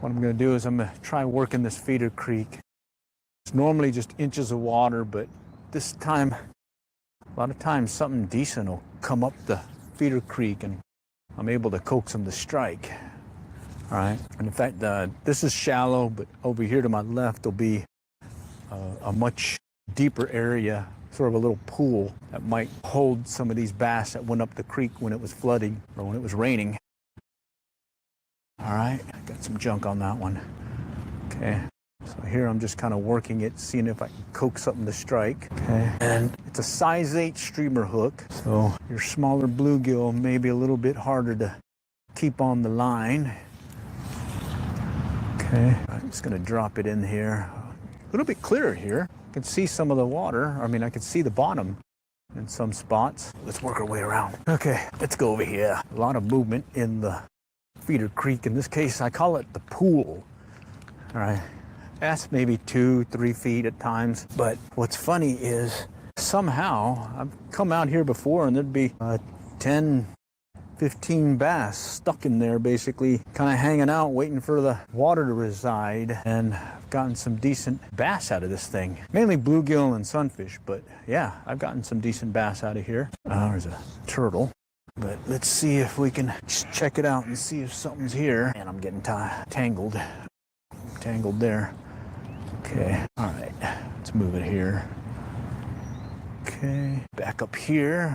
what I'm going to do is I'm going to try working this feeder creek. It's normally just inches of water, but this time, a lot of times something decent will come up the feeder creek and I'm able to coax them to strike. All right, and in fact, this is shallow, but over here to my left will be a much deeper area, sort of a little pool that might hold some of these bass that went up the creek when it was flooding or when it was raining. All right, got some junk on that one. Okay, so here I'm just kind of working it, seeing if I can coax something to strike. Okay, and it's a size 8 streamer hook, so your smaller bluegill may be a little bit harder to keep on the line. Okay, I'm just gonna drop it in here. A little bit clearer here. I can see some of the water. I mean, I can see the bottom in some spots. Let's work our way around. Okay, let's go over here. A lot of movement in the feeder creek. In this case, I call it the pool. All right, that's maybe 2-3 feet at times. But what's funny is somehow I've come out here before and there'd be 10, 15 bass stuck in there, basically kind of hanging out, waiting for the water to reside. And I've gotten some decent bass out of this thing, mainly bluegill and sunfish. But yeah, I've gotten some decent bass out of here. There's a turtle, but let's see if we can just check it out and see if something's here. And I'm getting tangled there. Okay, all right, let's move it here. Okay, back up here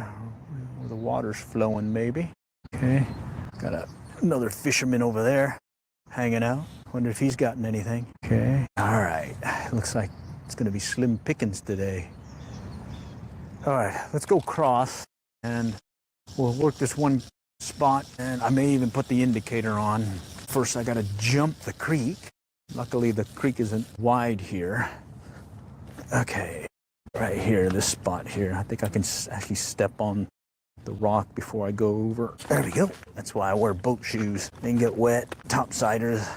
where the water's flowing, maybe. Okay, got another fisherman over there hanging out. Wonder if he's gotten anything. Okay, all right. Looks like it's gonna be slim pickings today. All right, let's go cross and we'll work this one spot, and I may even put the indicator on. First, I gotta jump the creek. Luckily, the creek isn't wide here. Okay, right here, this spot here. I think I can actually step on the rock before I go over. There we go. That's why I wear boat shoes. They can get wet, topsiders.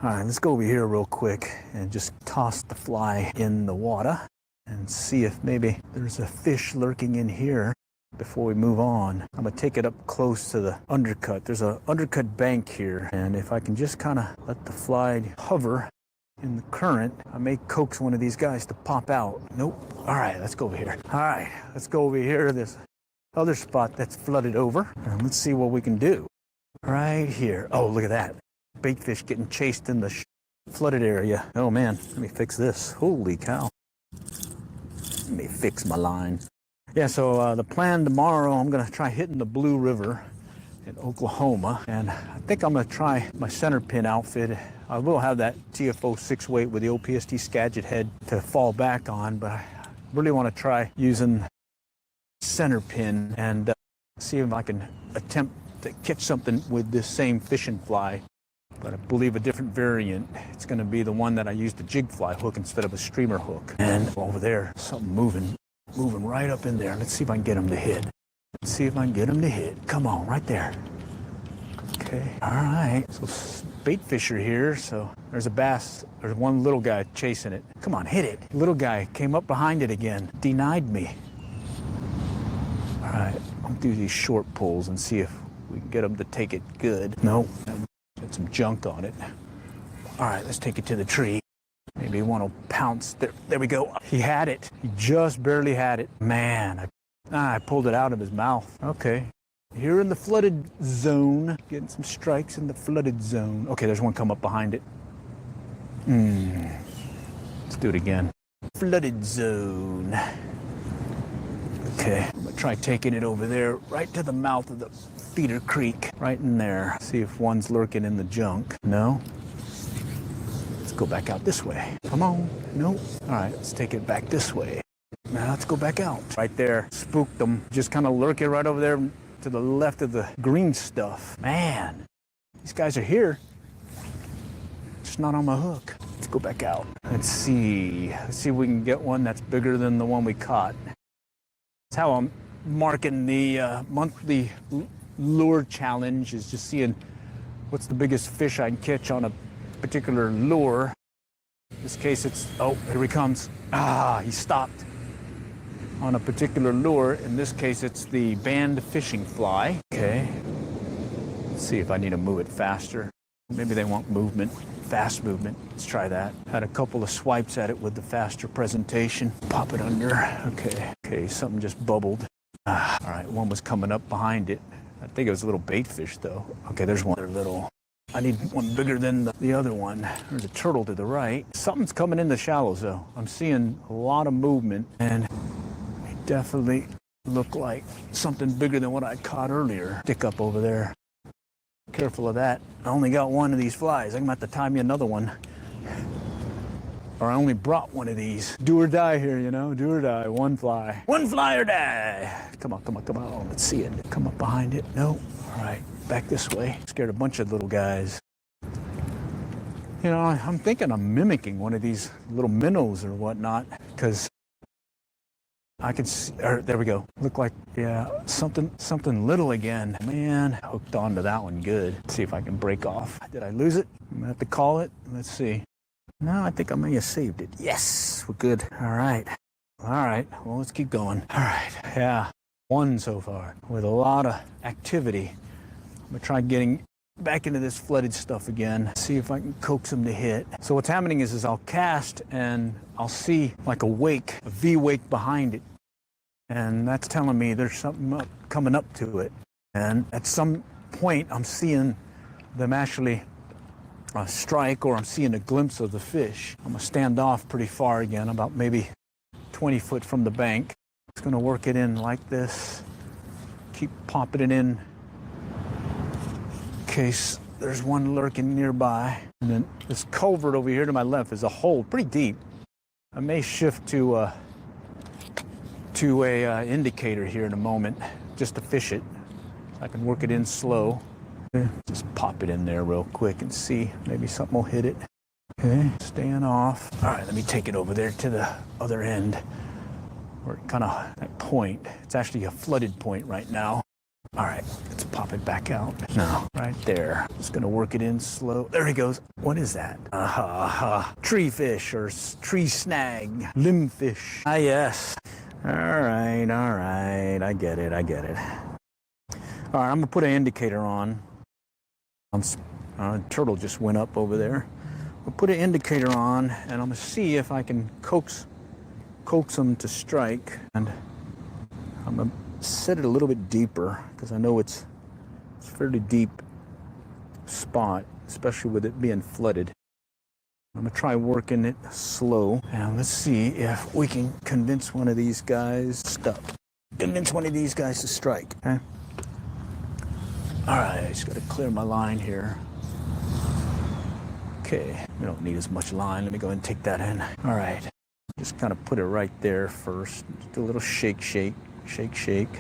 All right, let's go over here real quick and just toss the fly in the water and see if maybe there's a fish lurking in here before we move on. I'm gonna take it up close to the undercut. There's an undercut bank here, and if I can just kind of let the fly hover in the current, I may coax one of these guys to pop out. Nope. All right, let's go over here. All right, let's go over here to this other spot that's flooded over, and let's see what we can do. Right here. Oh, look at that. Bait fish getting chased in the flooded area. Oh man, let me fix this. Holy cow. Let me fix my line. Yeah, so the plan tomorrow, I'm gonna try hitting the Blue River in Oklahoma, and I think I'm gonna try my center pin outfit. I will have that TFO 6-weight with the OPST Skagit head to fall back on, but I really want to try using center pin and see if I can attempt to catch something with this same fishing fly, but I believe a different variant. It's gonna be the one that I used a jig fly hook instead of a streamer hook. And over there, something moving right up in there. Let's see if I can get him to hit. Let's see if I can get him to hit. Come on, right there. Okay, all right. So bait fisher here, so there's a bass. There's one little guy chasing it. Come on, hit it. Little guy came up behind it again, denied me. All right, I'll do these short pulls and see if we can get him to take it good. Nope, got some junk on it. All right, let's take it to the tree. Maybe one will pounce. There we go. He had it. He just barely had it. Man, I pulled it out of his mouth. Okay. Here in the flooded zone. Getting some strikes in the flooded zone. Okay, there's one come up behind it. Let's do it again. Flooded zone. Okay, I'm gonna try taking it over there, right to the mouth of the feeder creek. Right in there. See if one's lurking in the junk. No? Let's go back out this way. Come on. Nope. All right, let's take it back this way. Now let's go back out. Right there. Spooked them. Just kind of lurking right over there to the left of the green stuff. Man, these guys are here. Just not on my hook. Let's go back out. Let's see if we can get one that's bigger than the one we caught. That's how I'm marking the monthly lure challenge, is just seeing what's the biggest fish I can catch on a particular lure. In this case, it's, oh, here he comes. Ah, he stopped on a particular lure. In this case, it's the band fishing fly. Okay. Let's see if I need to move it faster. Maybe they want movement, fast movement. Let's try that. Had a couple of swipes at it with the faster presentation. Pop it under. Okay. Okay, something just bubbled. All right, one was coming up behind it. I think it was a little bait fish, though. Okay, there's one. They're little. I need one bigger than the other one. There's a turtle to the right. Something's coming in the shallows, though. I'm seeing a lot of movement, and it definitely look like something bigger than what I caught earlier. Stick up over there. Careful of that. I only got one of these flies. I'm gonna have to tie me another one. Or I only brought one of these. Do or die here, you know? Do or die. One fly. One fly or die. Come on, come on, come on. Let's see it. Come up behind it. No. All right. Back this way. Scared a bunch of little guys. You know, I'm thinking I'm mimicking one of these little minnows or whatnot, because I can see, there we go. Look like, yeah, something little again. Man, hooked onto that one good. Let's see if I can break off. Did I lose it? I'm gonna have to call it. Let's see. No, I think I may have saved it. Yes, we're good. All right. All right, well, let's keep going. All right, yeah, one so far with a lot of activity. I'm gonna try getting back into this flooded stuff again, see if I can coax them to hit. So what's happening is I'll cast and I'll see like a wake, a V wake behind it. And that's telling me there's something coming up to it. And at some point, I'm seeing them actually strike, or I'm seeing a glimpse of the fish. I'm gonna stand off pretty far again, about maybe 20 foot from the bank. It's gonna work it in like this. Keep popping it in case there's one lurking nearby. And then this culvert over here to my left is a hole, pretty deep. I may shift to a indicator here in a moment, just to fish it. I can work it in slow. Just pop it in there real quick and see. Maybe something will hit it. Okay, staying off. All right, let me take it over there to the other end. Or kind of that point. It's actually a flooded point right now. All right, let's pop it back out. No, right there. Just gonna work it in slow. There he goes. What is that? Tree fish or tree snag. Limb fish. Ah, yes. All right. I get it. All right, I'm gonna put an indicator on. Turtle just went up over there. We'll put an indicator on, and I'm gonna see if I can coax them to strike. And I'm gonna set it a little bit deeper, because I know it's a fairly deep spot, especially with it being flooded. I'm gonna try working it slow, and let's see if we can convince one of these guys to strike. Okay. All right, I just got to clear my line here. Okay, we don't need as much line. Let me go ahead and take that in. All right, just kind of put it right there first. Just do a little shake.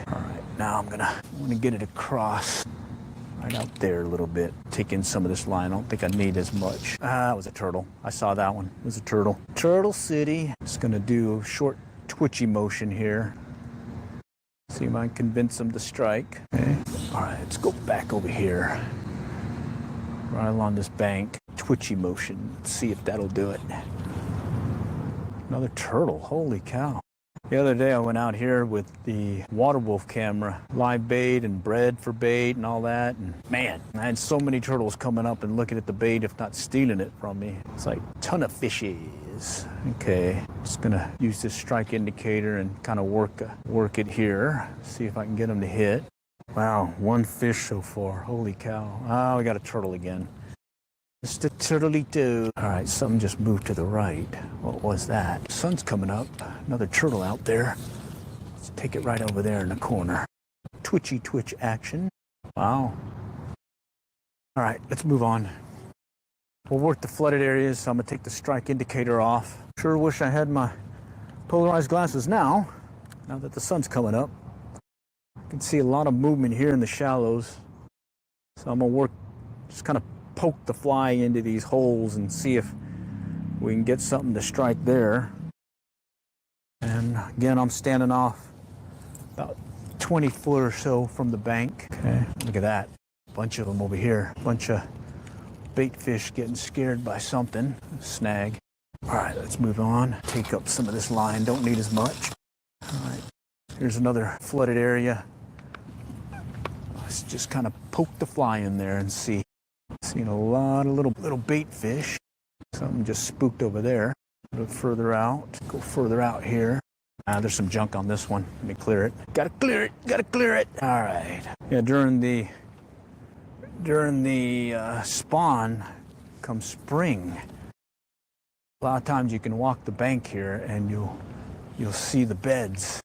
All right, now I'm gonna get it across. Right out there a little bit. Take in some of this line. I don't think I need as much. Ah, it was a turtle. I saw that one. It was a turtle. Turtle City. Just gonna do a short twitchy motion here. See if I can convince them to strike. Okay. All right, let's go back over here. Right along this bank. Twitchy motion. Let's see if that'll do it. Another turtle. Holy cow. The other day I went out here with the water wolf camera, live bait and bred for bait and all that, and man, I had so many turtles coming up and looking at the bait, if not stealing it from me. It's like a ton of fishies. Okay, just gonna use this strike indicator and kind of work it here, see if I can get them to hit. Wow, one fish so far. Holy cow. Oh, we got a turtle again. Just a turtlito. All right, something just moved to the right. What was that? Sun's coming up. Another turtle out there. Let's take it right over there in the corner. Twitchy twitch action. Wow. All right, let's move on. We'll work the flooded areas, so I'm gonna take the strike indicator off. Sure wish I had my polarized glasses now that the sun's coming up. I can see a lot of movement here in the shallows. So I'm gonna work, just kind of poke the fly into these holes and see if we can get something to strike there. And again, I'm standing off about 20 foot or so from the bank. Okay, look at that. Bunch of them over here. Bunch of bait fish getting scared by something. Snag. All right, let's move on. Take up some of this line. Don't need as much. All right, here's another flooded area. Let's just kind of poke the fly in there and see. Seen a lot of little bait fish. Something just spooked over there. A little further out. Go further out here. There's some junk on this one. Let me clear it. Gotta clear it. Gotta clear it. All right. Yeah, during the spawn comes spring. A lot of times you can walk the bank here and you'll see the beds.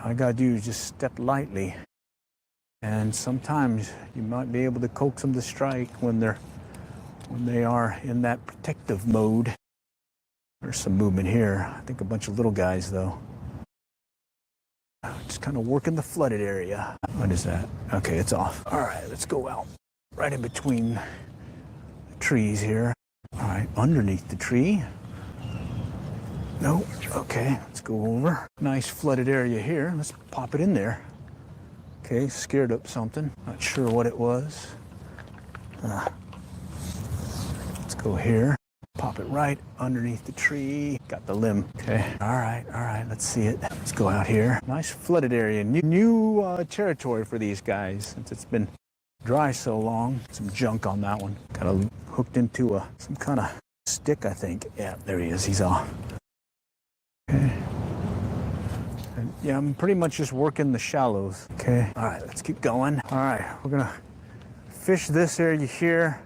All I gotta do is just step lightly. And sometimes you might be able to coax them to strike when they are in that protective mode. There's some movement here. I think a bunch of little guys though. Just kind of working the flooded area. What is that? Okay, it's off. All right, let's go out. Right in between the trees here. All right, underneath the tree. Nope. Okay, let's go over. Nice flooded area here. Let's pop it in there. Okay, scared up something. Not sure what it was. Let's go here. Pop it right underneath the tree. Got the limb. Okay. All right. Let's see it. Let's go out here. Nice flooded area. New territory for these guys since it's been dry so long. Some junk on that one. Got hooked into some kind of stick, I think. Yeah, there he is. He's off. Okay. Yeah, I'm pretty much just working the shallows. Okay. All right, let's keep going. All right, we're gonna fish this area here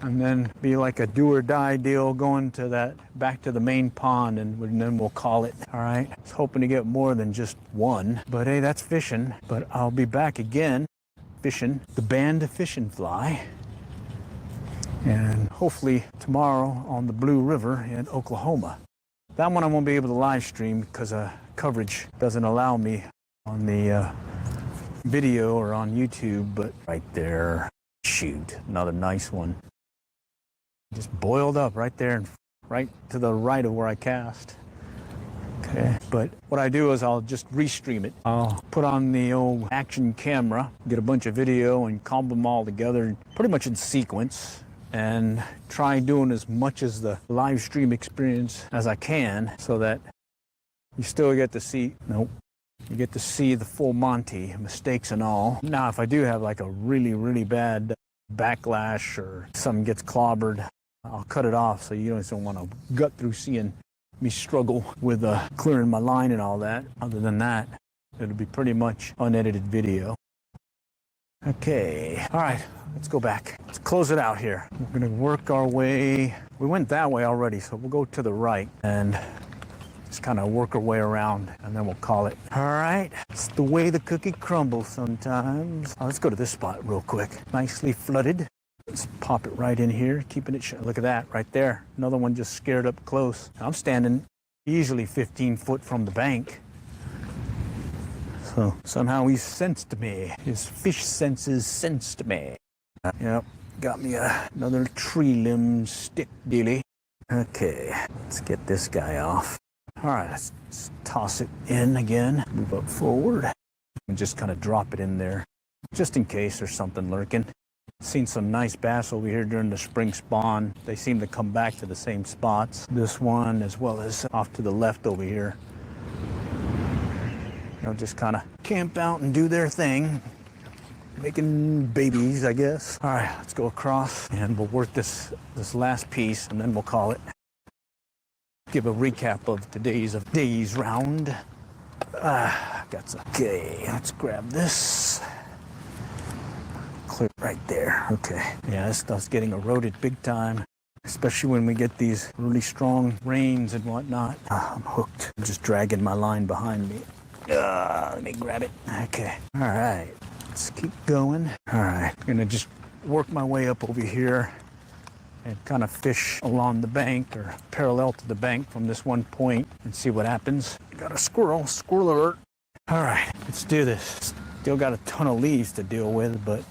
and then be like a do or die deal going to back to the main pond and then we'll call it. All right. I was hoping to get more than just one, but hey, that's fishing. But I'll be back again fishing the band fishing fly. And hopefully tomorrow on the Blue River in Oklahoma. That one I won't be able to live stream because coverage doesn't allow me on the video or on YouTube, but right there, shoot, another nice one. Just boiled up right there, right to the right of where I cast. Okay, but what I do is I'll just restream it. I'll put on the old action camera, get a bunch of video and comb them all together, pretty much in sequence. And try doing as much as the live stream experience as I can so that you still get to see, you get to see the full Monty, mistakes and all. Now, if I do have like a really, really bad backlash or something gets clobbered, I'll cut it off so you don't want to gut through seeing me struggle with clearing my line and all that. Other than that, it'll be pretty much unedited video. Okay, all right, let's go back. Let's close it out here. We're gonna work our way. We went that way already, so we'll go to the right and just kind of work our way around and then we'll call it. All right, it's the way the cookie crumbles sometimes. Let's go to this spot real quick. Nicely flooded. Let's pop it right in here, keeping it shut. Look at that right there. Another one just scared up close. I'm standing easily 15 foot from the bank. So So somehow he sensed me. His fish senses sensed me. Yep, got me another tree limb stick dealy. Okay, let's get this guy off. All right, let's toss it in again. Move up forward and just kind of drop it in there, just in case there's something lurking. Seen some nice bass over here during the spring spawn. They seem to come back to the same spots. This one, as well as off to the left over here. They'll just kind of camp out and do their thing, making babies, I guess. All right, let's go across and we'll work this last piece, and then we'll call it. Give a recap of today's round. Got some. Okay, let's grab this. Clear right there. Okay. Yeah, this stuff's getting eroded big time, especially when we get these really strong rains and whatnot. I'm hooked. I'm just dragging my line behind me. Let me grab it. Okay. All right. Let's keep going. All right. I'm gonna just work my way up over here and kind of fish along the bank or parallel to the bank from this one point and see what happens. Got a squirrel alert. All right, let's do this. Still got a ton of leaves to deal with, but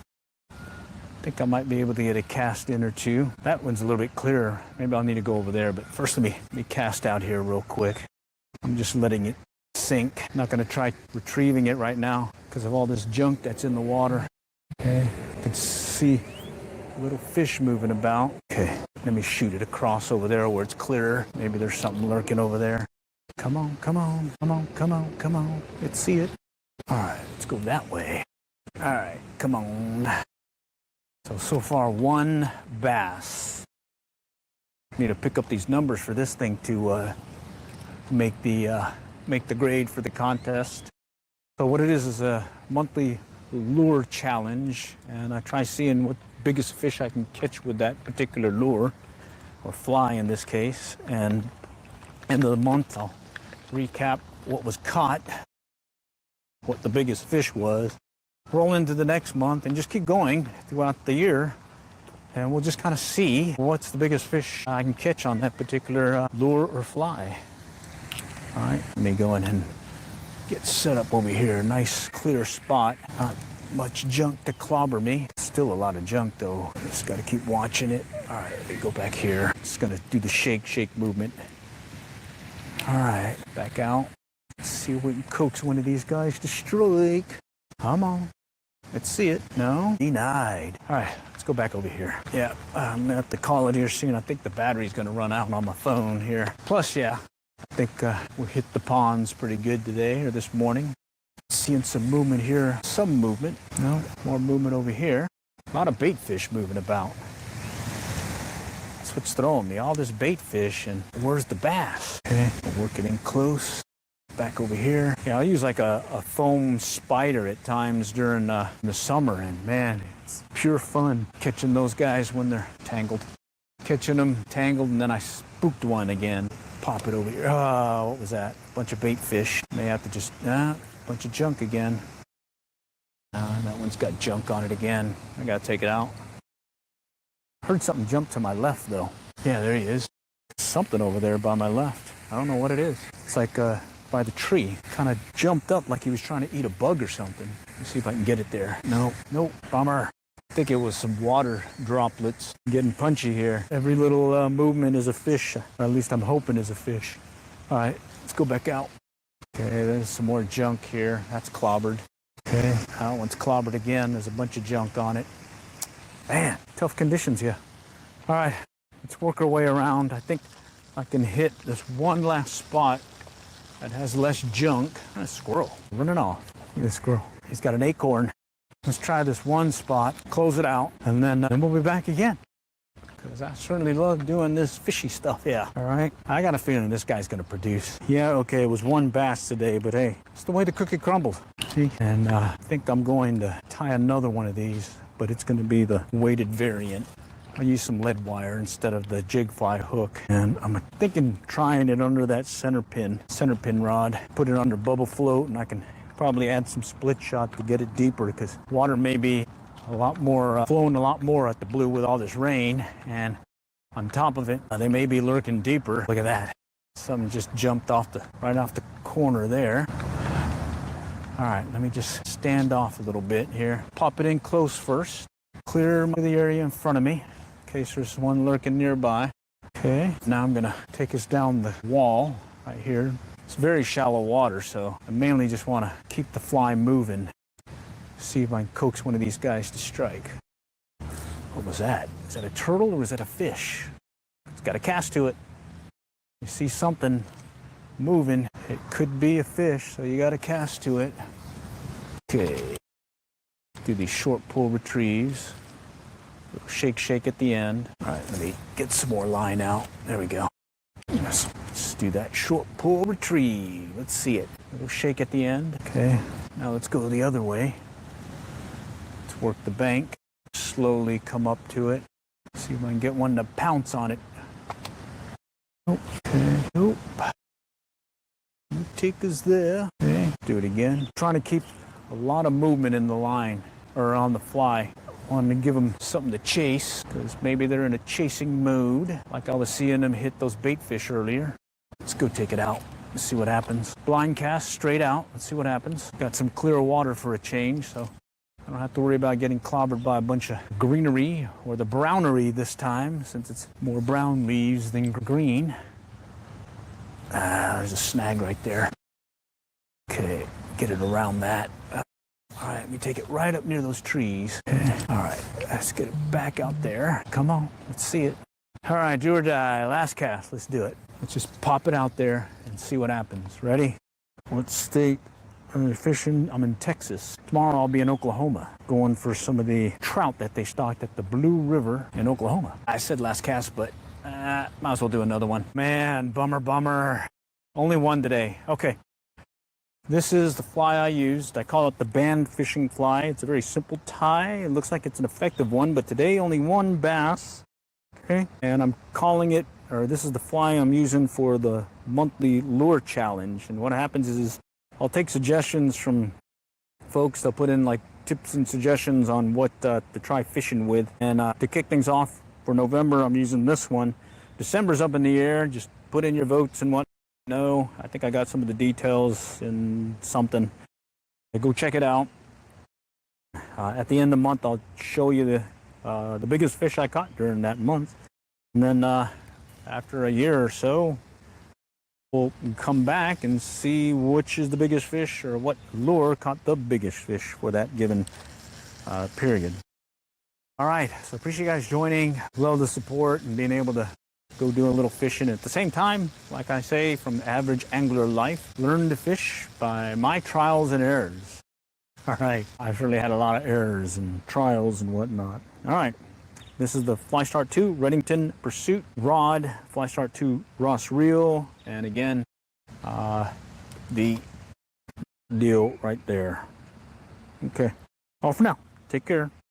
I think I might be able to get a cast in or two. That one's a little bit clearer. Maybe I'll need to go over there, but first let me cast out here real quick. I'm just letting it sink. I'm not gonna try retrieving it right now because of all this junk that's in the water. Okay, I can see little fish moving about. Okay, let me shoot it across over there where it's clearer. Maybe there's something lurking over there. Come on, come on, come on, come on, come on. Let's see it. All right, let's go that way. All right, come on. So far, one bass. Need to pick up these numbers for this thing to make the grade for the contest. So what it is a monthly lure challenge, and I try seeing what biggest fish I can catch with that particular lure, or fly in this case. And end of the month, I'll recap what was caught, what the biggest fish was, roll into the next month, and just keep going throughout the year. And we'll just kind of see what's the biggest fish I can catch on that particular lure or fly. All right, let me go in and get set up over here. Nice clear spot. Not much junk to clobber me. Still a lot of junk though. Just got to keep watching it. All right, let me go back here. Just gonna do the shake movement. All right, back out. Let's see if we can coax one of these guys to strike. Come on. Let's see it. No? Denied. All right, let's go back over here. Yeah, I'm gonna have to call it here soon. I think the battery's gonna run out on my phone here. Plus, yeah, I think we hit the ponds pretty good today or this morning. Seeing some movement here. Some movement. No, more movement over here. A lot of bait fish moving about. That's what's throwing me. All this bait fish, and where's the bass? Okay, working in close. Back over here. Yeah, I'll use like a foam spider at times during the summer, and man, it's pure fun catching those guys when they're tangled. Catching them tangled, and then I spooked one again. Pop it over here. Oh, what was that? Bunch of bait fish. May have to just, bunch of junk again. That one's got junk on it again. I gotta take it out. Heard something jump to my left though. Yeah, there he is. Something over there by my left. I don't know what it is. It's like by the tree. Kind of jumped up like he was trying to eat a bug or something. Let's see if I can get it there. Nope, bummer. I think it was some water droplets. Getting punchy here. Every little movement is a fish, or at least I'm hoping is a fish. All right, let's go back out. Okay, there's some more junk here. That's clobbered. Okay, that one's clobbered again. There's a bunch of junk on it. Man, tough conditions here. All right, let's work our way around. I think I can hit this one last spot that has less junk. A squirrel running off. Look at this squirrel. He's got an acorn. Let's try this one spot, close it out, and then we'll be back again. Because I certainly love doing this fishy stuff, yeah. All right, I got a feeling this guy's gonna produce. Yeah, okay, it was one bass today, but hey, it's the way the cookie crumbles. See? And I think I'm going to tie another one of these, but it's gonna be the weighted variant. I'll use some lead wire instead of the jig fly hook. And I'm thinking trying it under that center pin rod, put it under bubble float, and I can probably add some split shot to get it deeper because water may be a lot more, flowing a lot more at the blue with all this rain. And on top of it, they may be lurking deeper. Look at that. Something just jumped right off the corner there. All right, let's go back out. Okay, there's some more junk here. That's clobbered. Okay, that one's got junk on it. Man, it's pure fun catching those guys when they're tangled. Catching them tangled, and then I spooked one again. Pop it over here. Oh, what was that? Bunch of bait fish. May have to just, put it on the bottom of the rod. Put it on the bottom of the rod. Okay, there's some more junk here. That's clobbered. All right, let me just stand off a little bit here. Pop it in close first. Clear the area in front of me in case there's one lurking nearby. Okay, now I'm gonna take us down the wall right here. It's very shallow water, so I mainly just want to keep the fly moving. See if I can coax one of these guys to strike. What was that? Is that a turtle or was that a fish? It's got a cast to it. You see something moving. It could be a fish, so you got to cast to it. Okay. Do these short pull retrieves. Shake, shake at the end. All right, let me get some more line out. There we go. Yes. Let's do that short pull retrieve. Let's see it. A little shake at the end. Okay. Now let's go the other way. Let's work the bank. Slowly come up to it. See if I can get one to pounce on it. Okay. Nope. Take us there. Okay. Do it again. Trying to keep a lot of movement in the line or on the fly. Wanted to give them something to chase because maybe they're in a chasing mood, like I was seeing them hit those bait fish earlier. Let's go take it out. Let's see what happens. Blind cast straight out. Let's see what happens. Got some clear water for a change, so I don't have to worry about getting clobbered by a bunch of greenery or the brownery this time, since it's more brown leaves than green. There's a snag right there. Okay, get it around that. All right, let me take it right up near those trees. Okay. All right, let's get it back out there. Come on, let's see it. All right, do or die, last cast, let's do it. Let's just pop it out there and see what happens. Ready? What state are you fishing? I'm in Texas. Tomorrow I'll be in Oklahoma, going for some of the trout that they stocked at the Blue River in Oklahoma. I said last cast, but might as well do another one. Man, bummer. Only one today. Okay. This is the fly I used. I call it the band fishing fly. It's a very simple tie. It looks like it's an effective one, but today only one bass. Okay, and I'm calling it, or this is the fly I'm using for the monthly lure challenge. And what happens is I'll take suggestions from folks. They'll put in like tips and suggestions on what to try fishing with. And to kick things off for November, I'm using this one. December's up in the air. Just put in your votes and what. No, I think I got some of the details in something. Go check it out. At the end of the month, I'll show you the biggest fish I caught during that month. And then after a year or so, we'll come back and see which is the biggest fish or what lure caught the biggest fish for that given period. All right, so appreciate you guys joining. Love the support and being able to go do a little fishing at the same time. Like I say, from average angler life, learn to fish by my trials and errors. All right, I've really had a lot of errors and trials and whatnot. All right, this is the Fly Start 2 Redington Pursuit rod, Fly Start 2 Ross reel, and again, the deal right there. Okay, all for now. Take care.